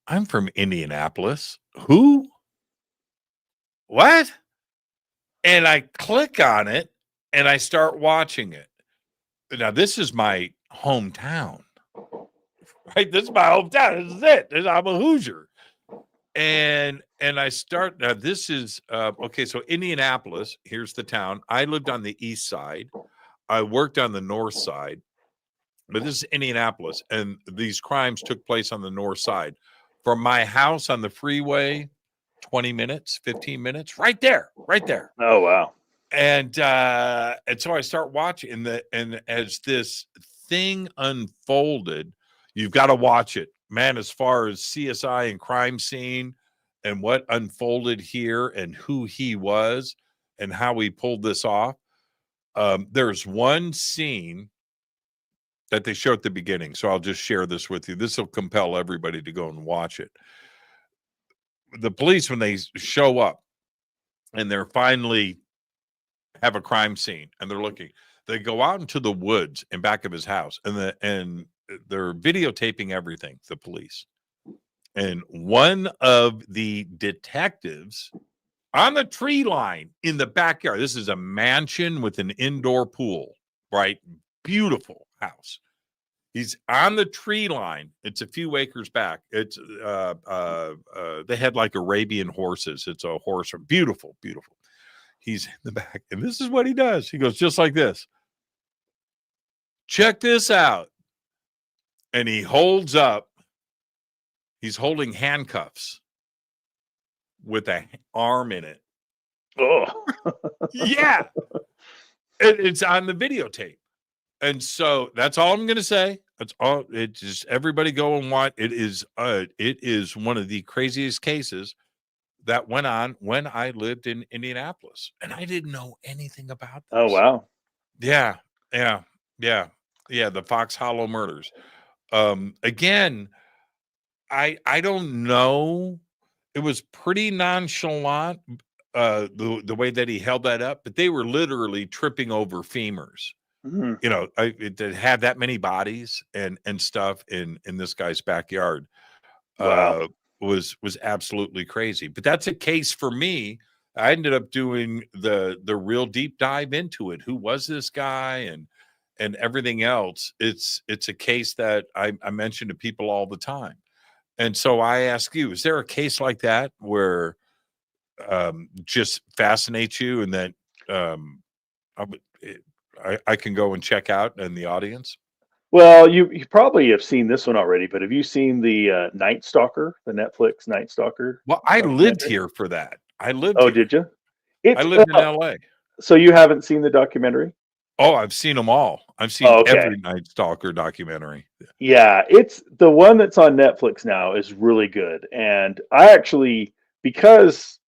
Speaker 5: I'm from Indianapolis. Who? What? And I click on it and I start watching it. Now, this is my hometown, right? This is my hometown. This is it. I'm a Hoosier. And I start, now this is, okay, so Indianapolis, here's the town. I lived on the east side. I worked on the north side, but this is Indianapolis. And these crimes took place on the north side. From my house on the freeway, 20 minutes, 15 minutes, right there.
Speaker 6: Oh, wow.
Speaker 5: And so I start watching, and as this thing unfolded, you've got to watch it, man. As far as CSI and crime scene and what unfolded here and who he was and how he pulled this off. There's one scene that they show at the beginning. So I'll just share this with you. This will compel everybody to go and watch it. The police, when they show up and they're finally have a crime scene and they're looking, they go out into the woods in back of his house and they're videotaping everything, the police. And one of the detectives on the tree line in the backyard, this is a mansion with an indoor pool, right? Beautiful house. He's on the tree line. It's a few acres back. It's they had like Arabian horses. It's a horse, beautiful. He's in the back, and this is what he does. He goes just like this. Check this out. And he holds up. He's holding handcuffs with an arm in it.
Speaker 6: Oh,
Speaker 5: yeah. It's on the videotape. And so that's all I'm going to say. That's all. It just, everybody go and watch. It is one of the craziest cases that went on when I lived in Indianapolis, and I didn't know anything about this.
Speaker 6: Oh, wow.
Speaker 5: Yeah. The Fox Hollow Murders. Again, I don't know. It was pretty nonchalant, the way that he held that up, but they were literally tripping over femurs.
Speaker 6: Mm-hmm.
Speaker 5: It had that many bodies and stuff in this guy's backyard.
Speaker 6: Wow.
Speaker 5: Was absolutely crazy. But that's a case for me. I ended up doing the real deep dive into it. Who was this guy and everything else? It's a case that I mention to people all the time. And so I ask you, is there a case like that where just fascinates you and that I can go and check out in the audience?
Speaker 6: Well, you probably have seen this one already, but have you seen the Nightstalker, the Netflix Nightstalker
Speaker 5: Well, I lived
Speaker 6: documentary?
Speaker 5: here for that. I lived
Speaker 6: Oh,
Speaker 5: here.
Speaker 6: did you?
Speaker 5: I
Speaker 6: It's
Speaker 5: lived in LA.
Speaker 6: so you haven't seen the documentary?
Speaker 5: Oh, I've seen them all. I've seen
Speaker 6: Oh, okay.
Speaker 5: every Night Stalker documentary.
Speaker 6: Yeah, it's the one that's on Netflix now is really good. And I actually, because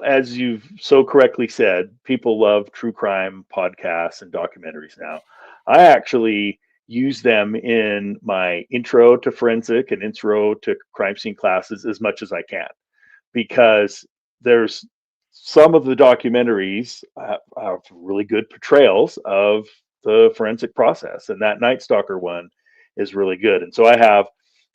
Speaker 6: as you've so correctly said, people love true crime podcasts and documentaries now. I actually use them in my intro to forensic and intro to crime scene classes as much as I can, because there's some of the documentaries have really good portrayals of the forensic process, and that Night Stalker one is really good. And so I have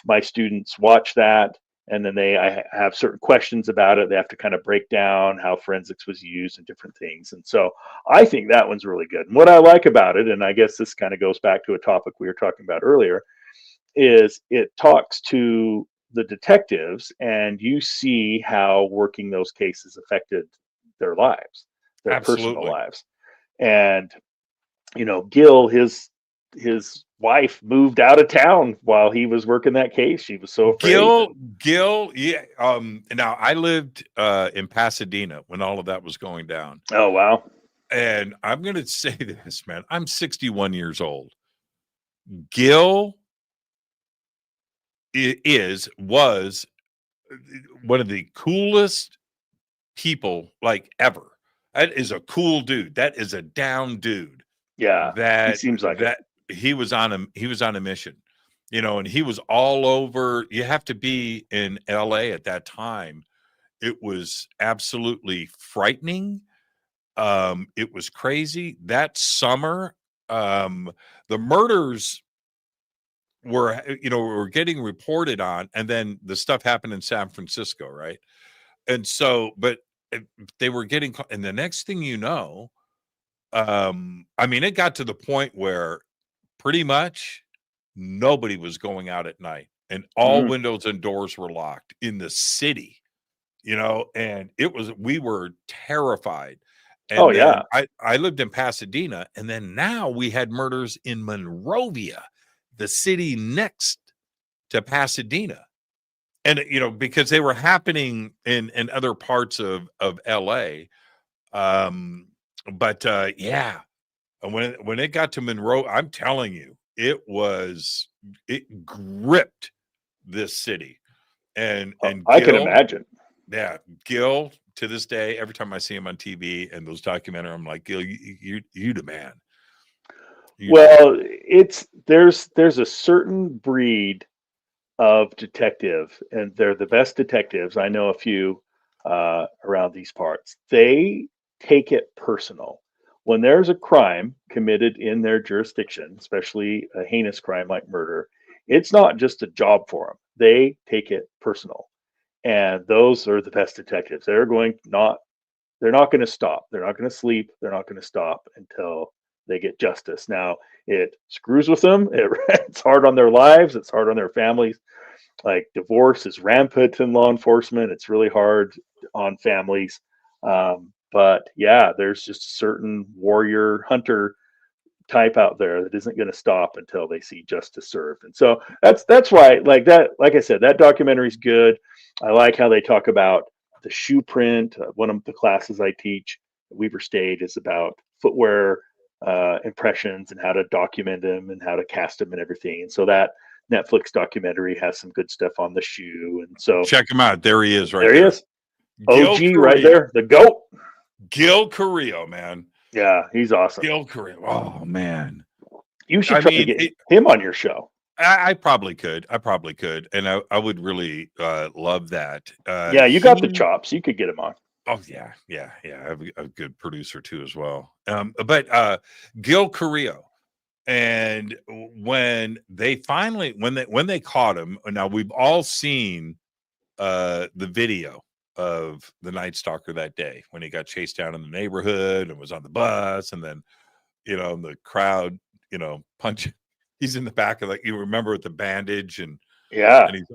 Speaker 6: my students watch that, and then I have certain questions about it. They have to kind of break down how forensics was used and different things. And so I think that one's really good. And what I like about it, and I guess this kind of goes back to a topic we were talking about earlier, is it talks to the detectives, and you see how working those cases affected their lives, their personal
Speaker 5: Absolutely.
Speaker 6: lives. And Gil, his wife moved out of town while he was working that case. She was so afraid.
Speaker 5: Gil, yeah. Now I lived in Pasadena when all of that was going down.
Speaker 6: Oh, wow.
Speaker 5: And I'm gonna say this, man. I'm 61 years old. Gil was one of the coolest people like ever. That is a cool dude. That is a down dude.
Speaker 6: Yeah, he
Speaker 5: That
Speaker 6: seems like it.
Speaker 5: he was on a mission, and he was all over. You have to be in LA at that time. It was absolutely frightening. It was crazy. That summer, the murders were getting reported on, and then the stuff happened in San Francisco, right? And so, but they were getting, and the next thing you know, I mean, it got to the point where pretty much nobody was going out at night, and all
Speaker 6: Mhm.
Speaker 5: windows and doors were locked in the city, and we were terrified.
Speaker 6: Oh,
Speaker 5: And
Speaker 6: yeah.
Speaker 5: then I lived in Pasadena, and then now we had murders in Monrovia, the city next to Pasadena. And because they were happening in other parts of LA. But yeah, and when it got to Monroe, I'm telling you, it gripped this city. And
Speaker 6: I can
Speaker 5: Gil,
Speaker 6: imagine.
Speaker 5: yeah, Gil, to this day, every time I see him on TV and those documentaries, I'm like, Gil, you the man. You the man.
Speaker 6: Well, there's a certain breed of detective, and they're the best detectives. I know a few around these parts. They take it personal. When there's a crime committed in their jurisdiction, especially a heinous crime like murder, it's not just a job for them. They take it personal. And those are the best detectives. They're not going to stop. They're not going to sleep. They're not going to stop until they get justice. Now, it screws with them. It's hard on their lives. It's hard on their families. Like divorce is rampant in law enforcement. It's really hard on families. But yeah, there's just a certain warrior hunter type out there that isn't going to stop until they see justice served. And so that's why, like that, like I said, that documentary is good. I like how they talk about the shoe print. One of the classes I teach at Weber State is about footwear impressions and how to document them and how to cast them and everything. And so that Netflix documentary has some good stuff on the shoe. And so
Speaker 5: Check him out. There he is, right
Speaker 6: there he
Speaker 5: there.
Speaker 6: is.
Speaker 5: Gil
Speaker 6: OG right
Speaker 5: Carrillo.
Speaker 6: there, the GOAT.
Speaker 5: Gil Carrillo, man.
Speaker 6: Yeah, he's awesome.
Speaker 5: Gil Carrillo. Oh man.
Speaker 6: You should
Speaker 5: I
Speaker 6: try to
Speaker 5: mean,
Speaker 6: get him on your show.
Speaker 5: I probably could. And I would really love that.
Speaker 6: Yeah, you got the chops. You could get him on.
Speaker 5: Oh yeah. I have a good producer too as well. But Gil Carrillo, and when they caught him, now we've all seen the video of the Night Stalker that day when he got chased down in the neighborhood and was on the bus, and then the crowd punch. He's in the back of, like, you remember, with the bandage and he's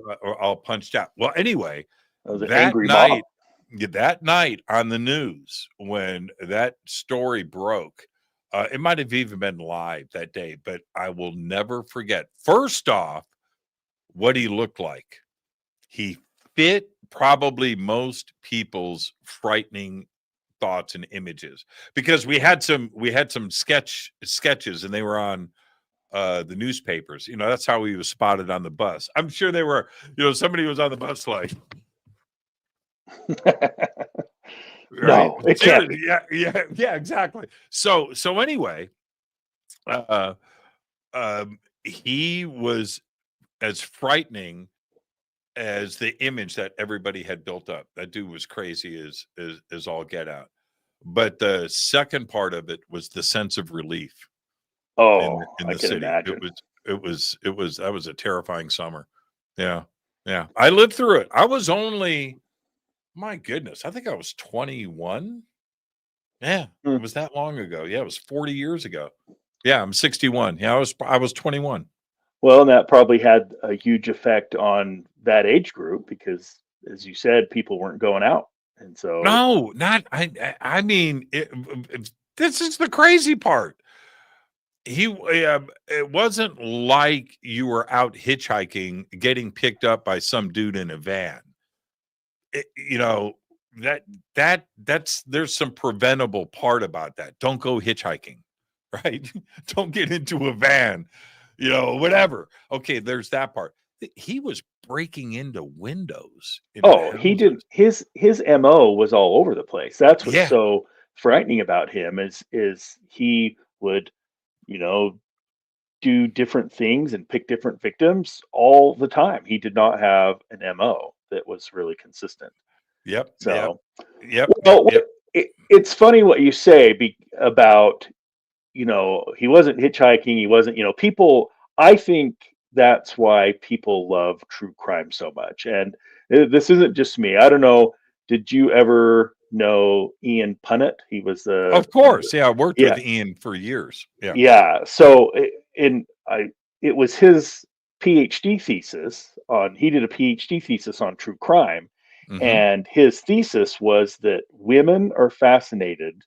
Speaker 5: all punched out. Well, anyway, that night on the news, when that story broke, It might have even been live that day, but I will never forget. First off, what he looked like. He fit probably most people's frightening thoughts and images, because we had some sketches, and they were on the newspapers. That's how he was spotted on the bus. I'm sure they were, somebody was on the bus like, right?
Speaker 6: No, it can't be.
Speaker 5: Yeah, exactly. So anyway, he was as frightening as the image that everybody had built up. That dude was crazy as all get out. But the second part of it was the sense of relief.
Speaker 6: Oh,
Speaker 5: in
Speaker 6: I
Speaker 5: the
Speaker 6: can
Speaker 5: city.
Speaker 6: imagine.
Speaker 5: That was a terrifying summer. Yeah. I lived through it. I was only, my goodness, I think I was 21. Yeah, it was that long ago. Yeah, it was 40 years ago. Yeah, I'm 61. Yeah, I was 21.
Speaker 6: Well, and that probably had a huge effect on that age group because, as you said, people weren't going out, and so
Speaker 5: No, not I mean, this is the crazy part. It wasn't like you were out hitchhiking, getting picked up by some dude in a van. There's some preventable part about that. Don't go hitchhiking, right? Don't get into a van, whatever. Okay, there's that part. He was breaking into windows.
Speaker 6: he did his MO was all over the place. That's what's
Speaker 5: Yeah.
Speaker 6: so frightening about him is he would, do different things and pick different victims all the time. He did not have an MO that was really consistent.
Speaker 5: Yep.
Speaker 6: So,
Speaker 5: Yep.
Speaker 6: well, it's funny what you say about, he wasn't hitchhiking. He wasn't, people, I think that's why people love true crime so much. And this isn't just me. I don't know. Did you ever know Ian Punnett? He was
Speaker 5: of course. Yeah. I worked with Ian for years. Yeah.
Speaker 6: Yeah. So it was his PhD thesis he did a PhD thesis on true crime.
Speaker 5: Mhm.
Speaker 6: And his thesis was that women are fascinated,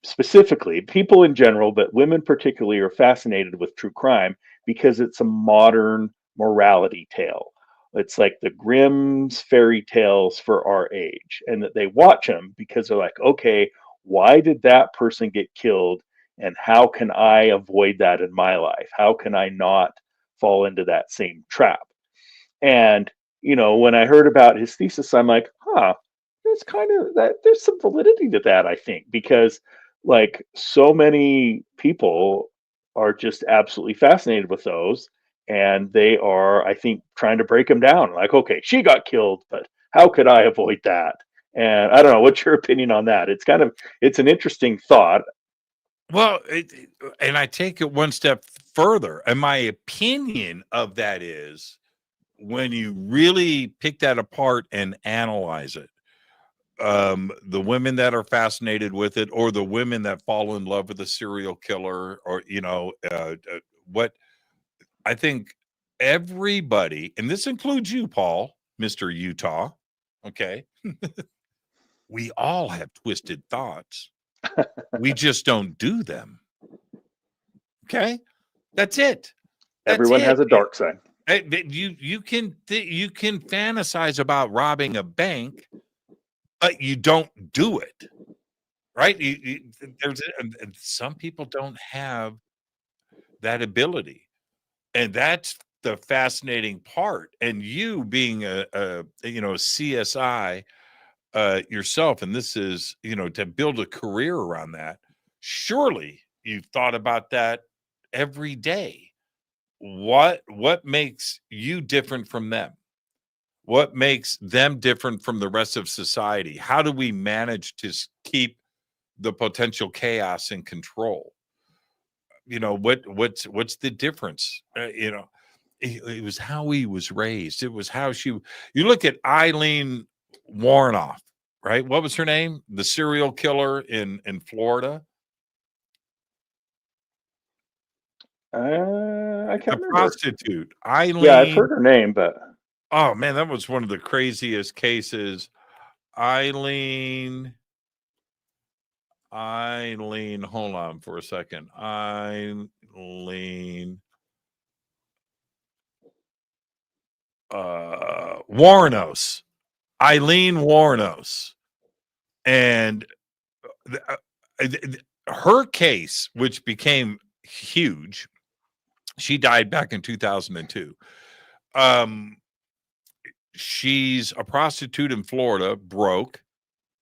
Speaker 6: specifically people in general, but women particularly are fascinated with true crime because it's a modern morality tale. It's like the Grimm's fairy tales for our age, and that they watch them because they're like, okay, why did that person get killed? And how can I avoid that in my life? How can I not fall into that same trap? And, when I heard about his thesis, I'm like, there's kind of that, there's some validity to that, I think, because like so many people are just absolutely fascinated with those. And they are, I think, trying to break them down. Like, okay, she got killed, but how could I avoid that? And I don't know, what's your opinion on that? It's an interesting thought.
Speaker 5: Well, and I take it one step further. And my opinion of that is, when you really pick that apart and analyze it, the women that are fascinated with it, or the women that fall in love with a serial killer, or what I think everybody, and this includes you, Paul, Mr. Utah, okay, we all have twisted thoughts. We just don't do them. Okay, that's it.
Speaker 6: Everyone has a dark side.
Speaker 5: You can fantasize about robbing a bank, but you don't do it, right? Some people don't have that ability, and that's the fascinating part. And you being a CSI yourself, and this is to build a career around that. Surely you've thought about that every day. What makes you different from them? What makes them different from the rest of society? How do we manage to keep the potential chaos in control? What's the difference? It was how he was raised. It was how you look at Eileen Warnoff, right? What was her name? The serial killer in Florida.
Speaker 6: I can't remember.
Speaker 5: Prostitute, Eileen.
Speaker 6: Yeah, I've heard her name, but
Speaker 5: oh man, that was one of the craziest cases. Eileen. Eileen, hold on for a second. Eileen Warnos. Eileen Warnos. And her case, which became huge, she died back in 2002. She's a prostitute in Florida, broke,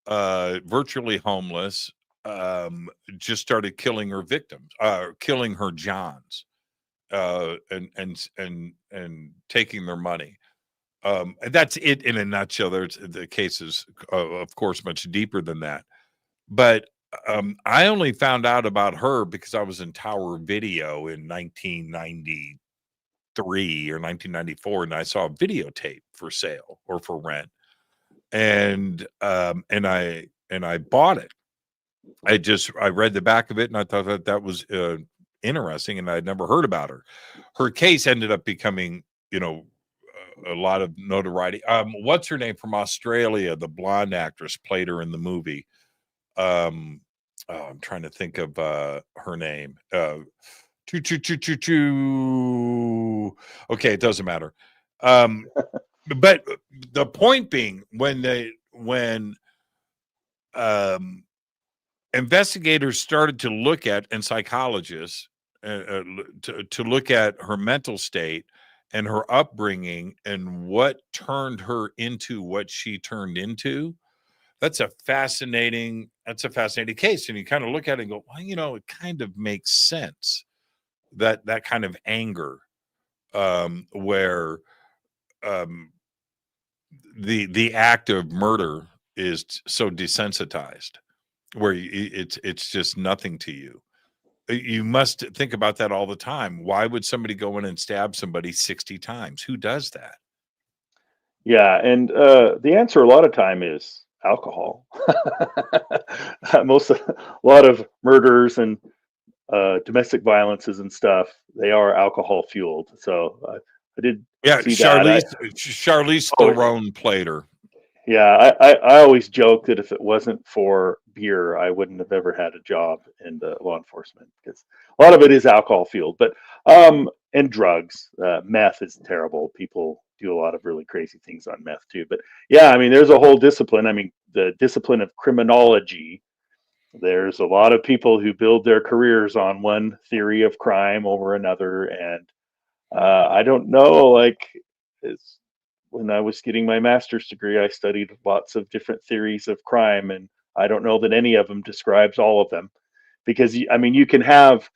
Speaker 5: virtually homeless, just started killing her victims, killing her Johns, and taking their money. And that's it in a nutshell. The case is, of course, much deeper than that. But I only found out about her because I was in Tower Video in 1993 or 1994, and I saw a videotape for sale or for rent, and I bought it. I read the back of it, and I thought that was interesting, and I'd never heard about her. Her case ended up becoming, a lot of notoriety. What's her name from Australia? The blonde actress played her in the movie. I'm trying to think of her name. Okay, it doesn't matter. But the point being, when investigators started to look at, and psychologists to look at her mental state and her upbringing and what turned her into what she turned into, that's a fascinating case. And you kind of look at it and go, well, it kind of makes sense, that kind of anger, where the act of murder is so desensitized, where it's just nothing to you. You must think about that all the time. Why would somebody go in and stab somebody 60 times? Who does that?
Speaker 6: Yeah, and the answer a lot of time is alcohol. A lot of murders and domestic violences and stuff, they are alcohol fueled. So I did see that.
Speaker 5: Charlize Theron played her.
Speaker 6: Yeah, I always joke that if it wasn't for beer, I wouldn't have ever had a job in law enforcement, because a lot of it is alcohol fueled. But and drugs, meth is terrible. People do a lot of really crazy things on meth too. But yeah, I mean, there's a whole discipline. I mean, the discipline of criminology. There's a lot of people who build their careers on one theory of crime over another, and I don't know, like, when I was getting my master's degree, I studied lots of different theories of crime, and I don't know that any of them describes all of them. Because, I mean, you can have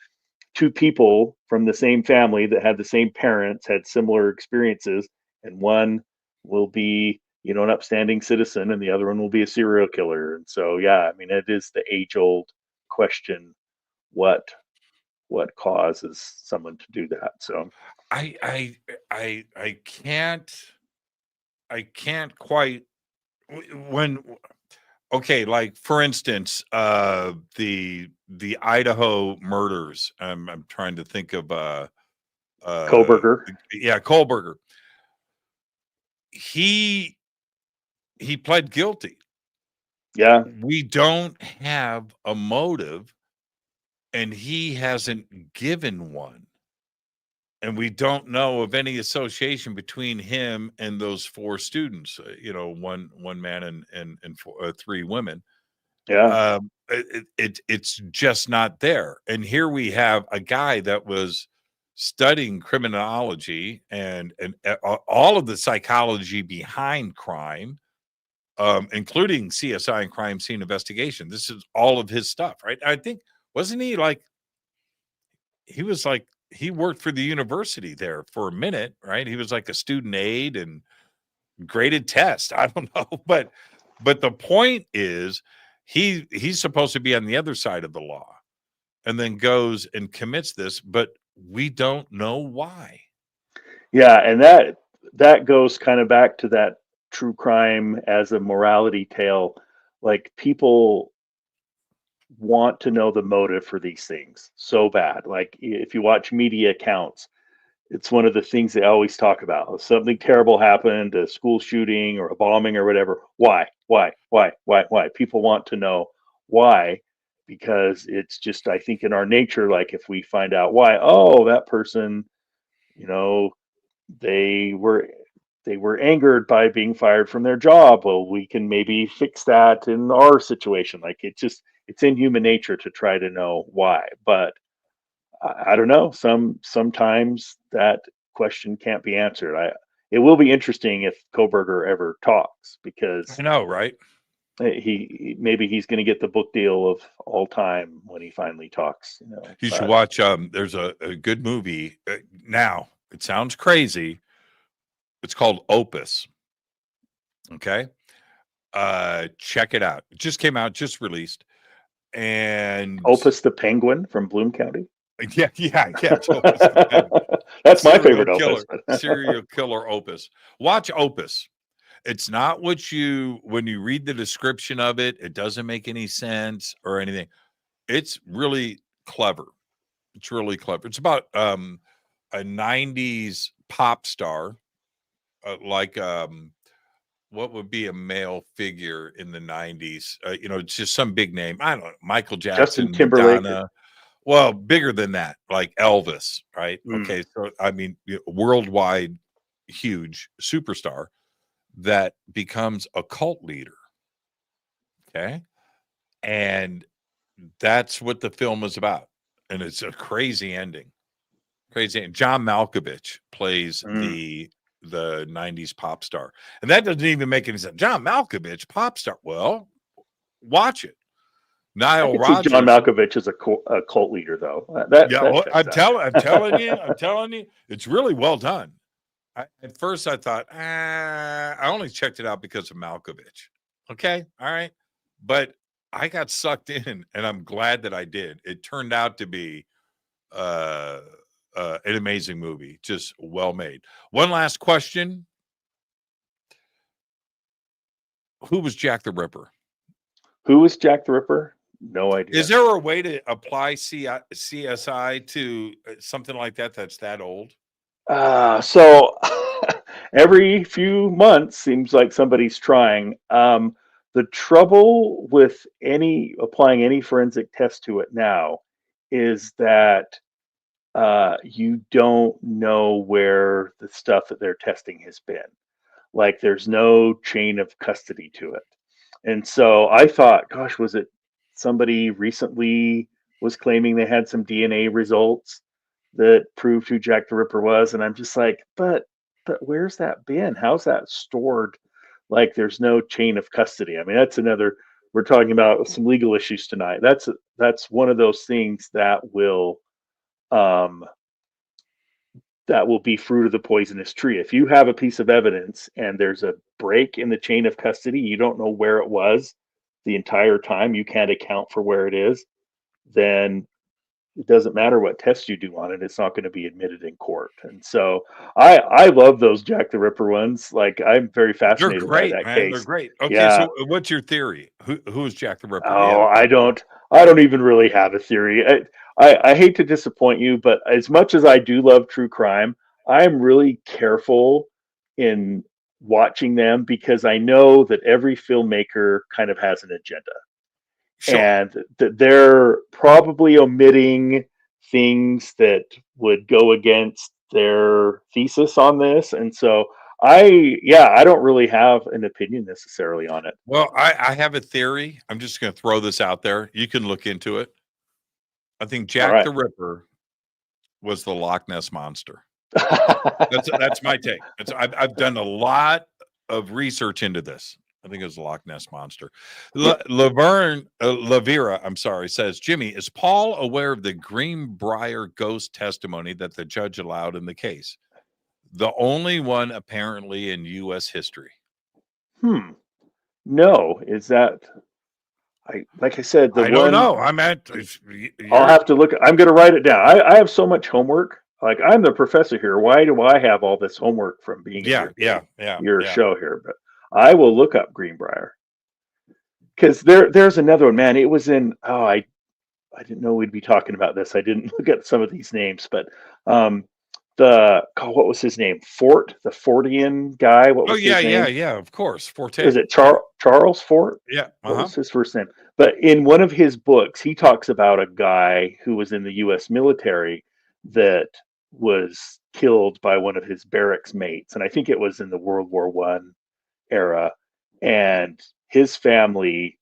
Speaker 6: two people from the same family that had the same parents, had similar experiences, and one will be, an upstanding citizen, and the other one will be a serial killer. And so, yeah, I mean, it is the age-old question: what causes someone to do that? So,
Speaker 5: I can't quite, when, okay, like, for instance, the Idaho murders. I'm trying to think of
Speaker 6: Koberger.
Speaker 5: Yeah, Kohlberger. He pled guilty.
Speaker 6: Yeah.
Speaker 5: We don't have a motive, and he hasn't given one. And we don't know of any association between him and those four students. One man and three women.
Speaker 6: Yeah.
Speaker 5: It's just not there. And here we have a guy that was studying criminology and all of the psychology behind crime, including CSI and crime scene investigation. This is all of his stuff, right? I think, wasn't he like, he worked for the university there for a minute, right? He was like a student aide and graded tests. I don't know, but the point is, he's supposed to be on the other side of the law, and then goes and commits this, but we don't know why.
Speaker 6: Yeah, and that goes kind of back to that true crime as a morality tale. Like, people want to know the motive for these things so bad. Like, if you watch media accounts, it's one of the things they always talk about. If something terrible happened, a school shooting or a bombing or whatever, why? People want to know why, because it's just, I think, in our nature, like if we find out why, oh, that person, you know, they were angered by being fired from their job. Well, we can maybe fix that in our situation. Like it's in human nature to try to know why. But I don't know. Sometimes that question can't be answered. It will be interesting if Koberger ever talks, because
Speaker 5: I know, right?
Speaker 6: maybe he's going to get the book deal of all time when he finally talks.
Speaker 5: You should watch. There's a good movie. Now it sounds crazy. It's called Opus. Okay. Check it out. It just came out, just released. And
Speaker 6: Opus the Penguin from Bloom County.
Speaker 5: Yeah. It's Opus the Penguin.
Speaker 6: That's my favorite Opus.
Speaker 5: Serial killer Opus. Watch Opus. It's not when you read the description of it, it doesn't make any sense or anything. It's really clever. It's really clever. It's about a 90s pop star, what would be a male figure in the 90s? It's just some big name. I don't know, Michael Jackson,
Speaker 6: Justin Timberlake.
Speaker 5: Madonna. Well, bigger than that, like Elvis, right? Okay, so I mean, worldwide, huge superstar that becomes a cult leader. Okay, and that's what the film is about, and it's a crazy ending. John Malkovich plays the 90s pop star, and that doesn't even make any sense. John Malkovich, pop star. Well, watch it. Nile Rodgers.
Speaker 6: John Malkovich is a cult leader, though.
Speaker 5: I'm telling you, it's really well done. At first, I thought, I only checked it out because of Malkovich. Okay, all right, but I got sucked in, and I'm glad that I did. It turned out to be an amazing movie, just well made. One last question: who was Jack the Ripper?
Speaker 6: Who was Jack the Ripper? No idea.
Speaker 5: Is there a way to apply CSI to something like that that's that old?
Speaker 6: So every few months seems like somebody's trying. The trouble with applying any forensic test to it now is that you don't know where the stuff that they're testing has been. Like there's no chain of custody to it. And so I thought, gosh, was it somebody recently was claiming they had some DNA results that proved who Jack the Ripper was? And I'm just like, but where's that been? How's that stored? Like there's no chain of custody. I mean, we're talking about some legal issues tonight. That's one of those things that will be fruit of the poisonous tree. If you have a piece of evidence and there's a break in the chain of custody, you don't know where it was the entire time, you can't account for where it is, then it doesn't matter what test you do on it, it's not going to be admitted in court. And so I love those Jack the Ripper ones. Like I'm very fascinated by that case.
Speaker 5: They're great. Okay,
Speaker 6: yeah.
Speaker 5: So what's your theory? Who is Jack the Ripper?
Speaker 6: Oh, I don't even really have a theory. I hate to disappoint you, but as much as I do love true crime, I'm really careful in watching them because I know that every filmmaker kind of has an agenda. Sure. And that they're probably omitting things that would go against their thesis on this. And so I don't really have an opinion necessarily on it.
Speaker 5: Well, I have a theory. I'm just going to throw this out there. You can look into it. I think Jack the Ripper was the Loch Ness Monster. That's my take. I've done a lot of research into this. I think it was the Loch Ness Monster. Lavera, says, Jimmy, is Paul aware of the Greenbrier ghost testimony that the judge allowed in the case? The only one apparently in U.S. history.
Speaker 6: No, is that... like I said,
Speaker 5: I don't know.
Speaker 6: I'll have to look. I'm going to write it down. I have so much homework. Like I'm the professor here. Why do I have all this homework from being your show here? But I will look up Greenbrier because there's another one. Man, it was in. Oh, I didn't know we'd be talking about this. I didn't look at some of these names, but what was his name? The Fortian guy. What was his name?
Speaker 5: yeah. Of course, Forte.
Speaker 6: Is it Charles Fort?
Speaker 5: Yeah.
Speaker 6: What was his first name? But in one of his books, he talks about a guy who was in the U.S. military that was killed by one of his barracks mates, and I think it was in the World War I era. And his family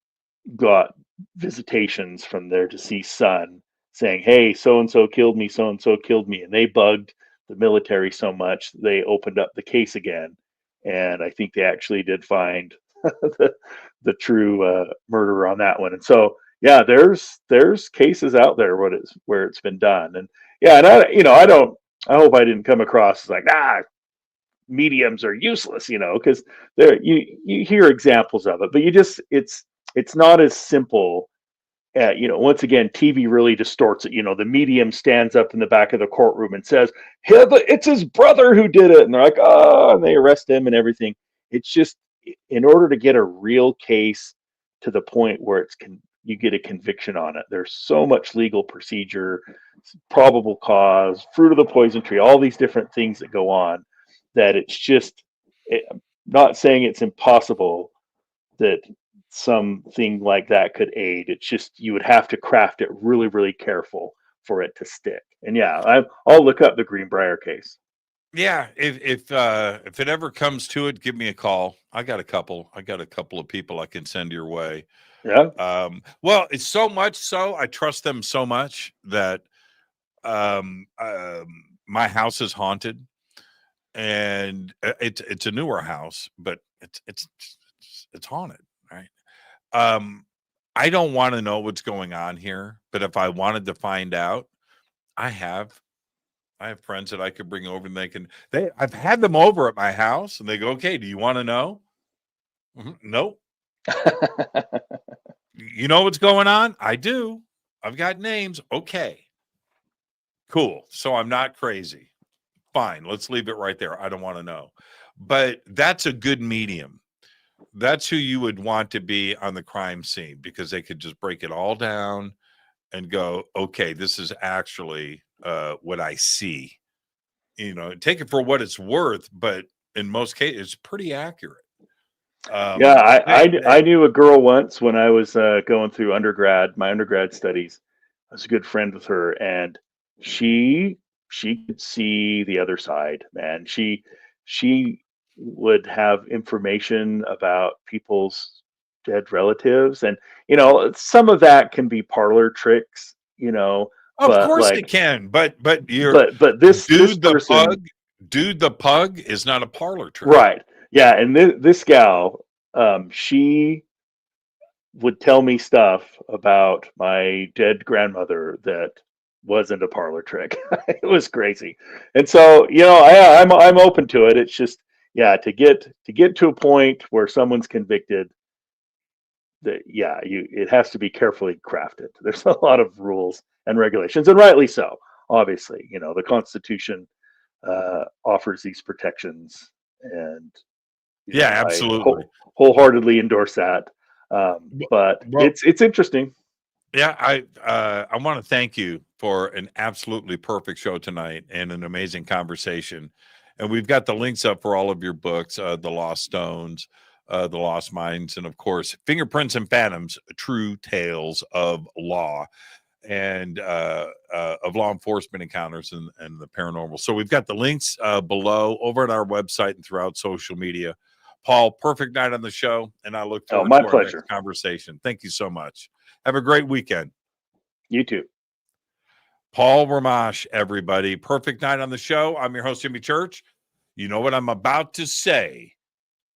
Speaker 6: got visitations from their deceased son saying, "Hey, so and so killed me, so and so killed me," and they bugged the military so much they opened up the case again, and I think they actually did find the true murderer on that one. And so yeah, there's cases out there where it's been done. And yeah, and I hope I didn't come across as like, mediums are useless, because there you hear examples of it, but it's not as simple. Once again, TV really distorts it. The medium stands up in the back of the courtroom and says, "Hey, it's his brother who did it," and they're like, "Oh," and they arrest him and everything. It's just, in order to get a real case to the point where you get a conviction on it, there's so much legal procedure, probable cause, fruit of the poison tree, all these different things that go on, that it's just, I'm not saying it's impossible that something like that could aid. It's just, you would have to craft it really, really careful for it to stick. And yeah, I'll look up the Greenbrier case.
Speaker 5: Yeah, if it ever comes to it, give me a call. I got a couple of people I can send your way.
Speaker 6: Yeah.
Speaker 5: Well, it's so much so I trust them so much that my house is haunted, and it's a newer house, but it's haunted, right? I don't want to know what's going on here, but if I wanted to find out, I have friends that I could bring over, and I've had them over at my house, and they go, "Okay, do you want to know?" No. You know what's going on? I do. I've got names. Okay. Cool. So I'm not crazy. Fine. Let's leave it right there. I don't want to know. But that's a good medium. That's who you would want to be on the crime scene, because they could just break it all down and go, "Okay, this is actually what I see." Take it for what it's worth, but in most cases, it's pretty accurate.
Speaker 6: I knew a girl once when I was going through my undergrad studies. I was a good friend with her, and she could see the other side, man. She would have information about people's dead relatives, and some of that can be parlor tricks,
Speaker 5: Of course it can, but
Speaker 6: this person,
Speaker 5: Dude the Pug is not a parlor trick.
Speaker 6: Right. Yeah, and this gal, she would tell me stuff about my dead grandmother that wasn't a parlor trick. It was crazy. And so, I'm open to it. It's just, to get to a point where someone's convicted, that it has to be carefully crafted. There's a lot of rules and regulations, and rightly so. Obviously, the Constitution offers these protections, and
Speaker 5: absolutely,
Speaker 6: I wholeheartedly endorse that. But it's interesting.
Speaker 5: Yeah, I want to thank you for an absolutely perfect show tonight and an amazing conversation. And we've got the links up for all of your books, The Lost Stones, The Lost Minds, and of course, Fingerprints and Phantoms, True Tales of Law and of law enforcement encounters and the paranormal. So we've got the links below over at our website and throughout social media. Paul, perfect night on the show, and I look forward to our next conversation. Thank you so much. Have a great weekend.
Speaker 6: You too.
Speaker 5: Paul Rimmasch, everybody. Perfect night on the show. I'm your host, Jimmy Church. You know what I'm about to say.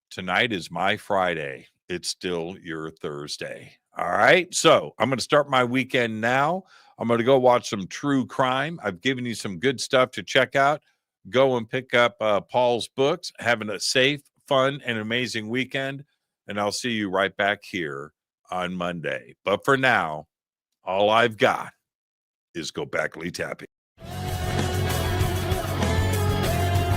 Speaker 5: Tonight is my Friday. It's still your Thursday. All right. So I'm going to start my weekend now. I'm going to go watch some true crime. I've given you some good stuff to check out. Go and pick up Paul's books. Having a safe, fun, and amazing weekend. And I'll see you right back here on Monday. But for now, all I've got is go backly tapping.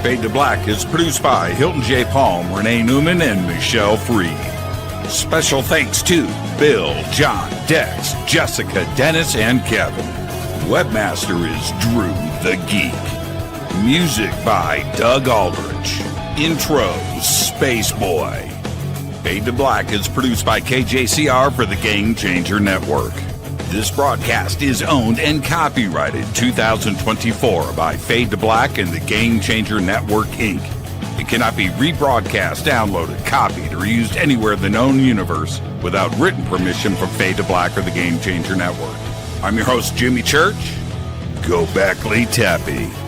Speaker 5: Fade to Black is produced by Hilton J. Palm, Renee Newman, and Michelle Freed. Special thanks to Bill, John, Dex, Jessica, Dennis, and Kevin. Webmaster is Drew the Geek. Music by Doug Aldrich. Intro, Space Boy. Fade to Black is produced by KJCR for the Game Changer Network. This broadcast is owned and copyrighted 2024 by Fade to Black and the Game Changer Network, Inc. It cannot be rebroadcast, downloaded, copied, or used anywhere in the known universe without written permission from Fade to Black or the Game Changer Network. I'm your host, Jimmy Church. Go back, Lee Tappy.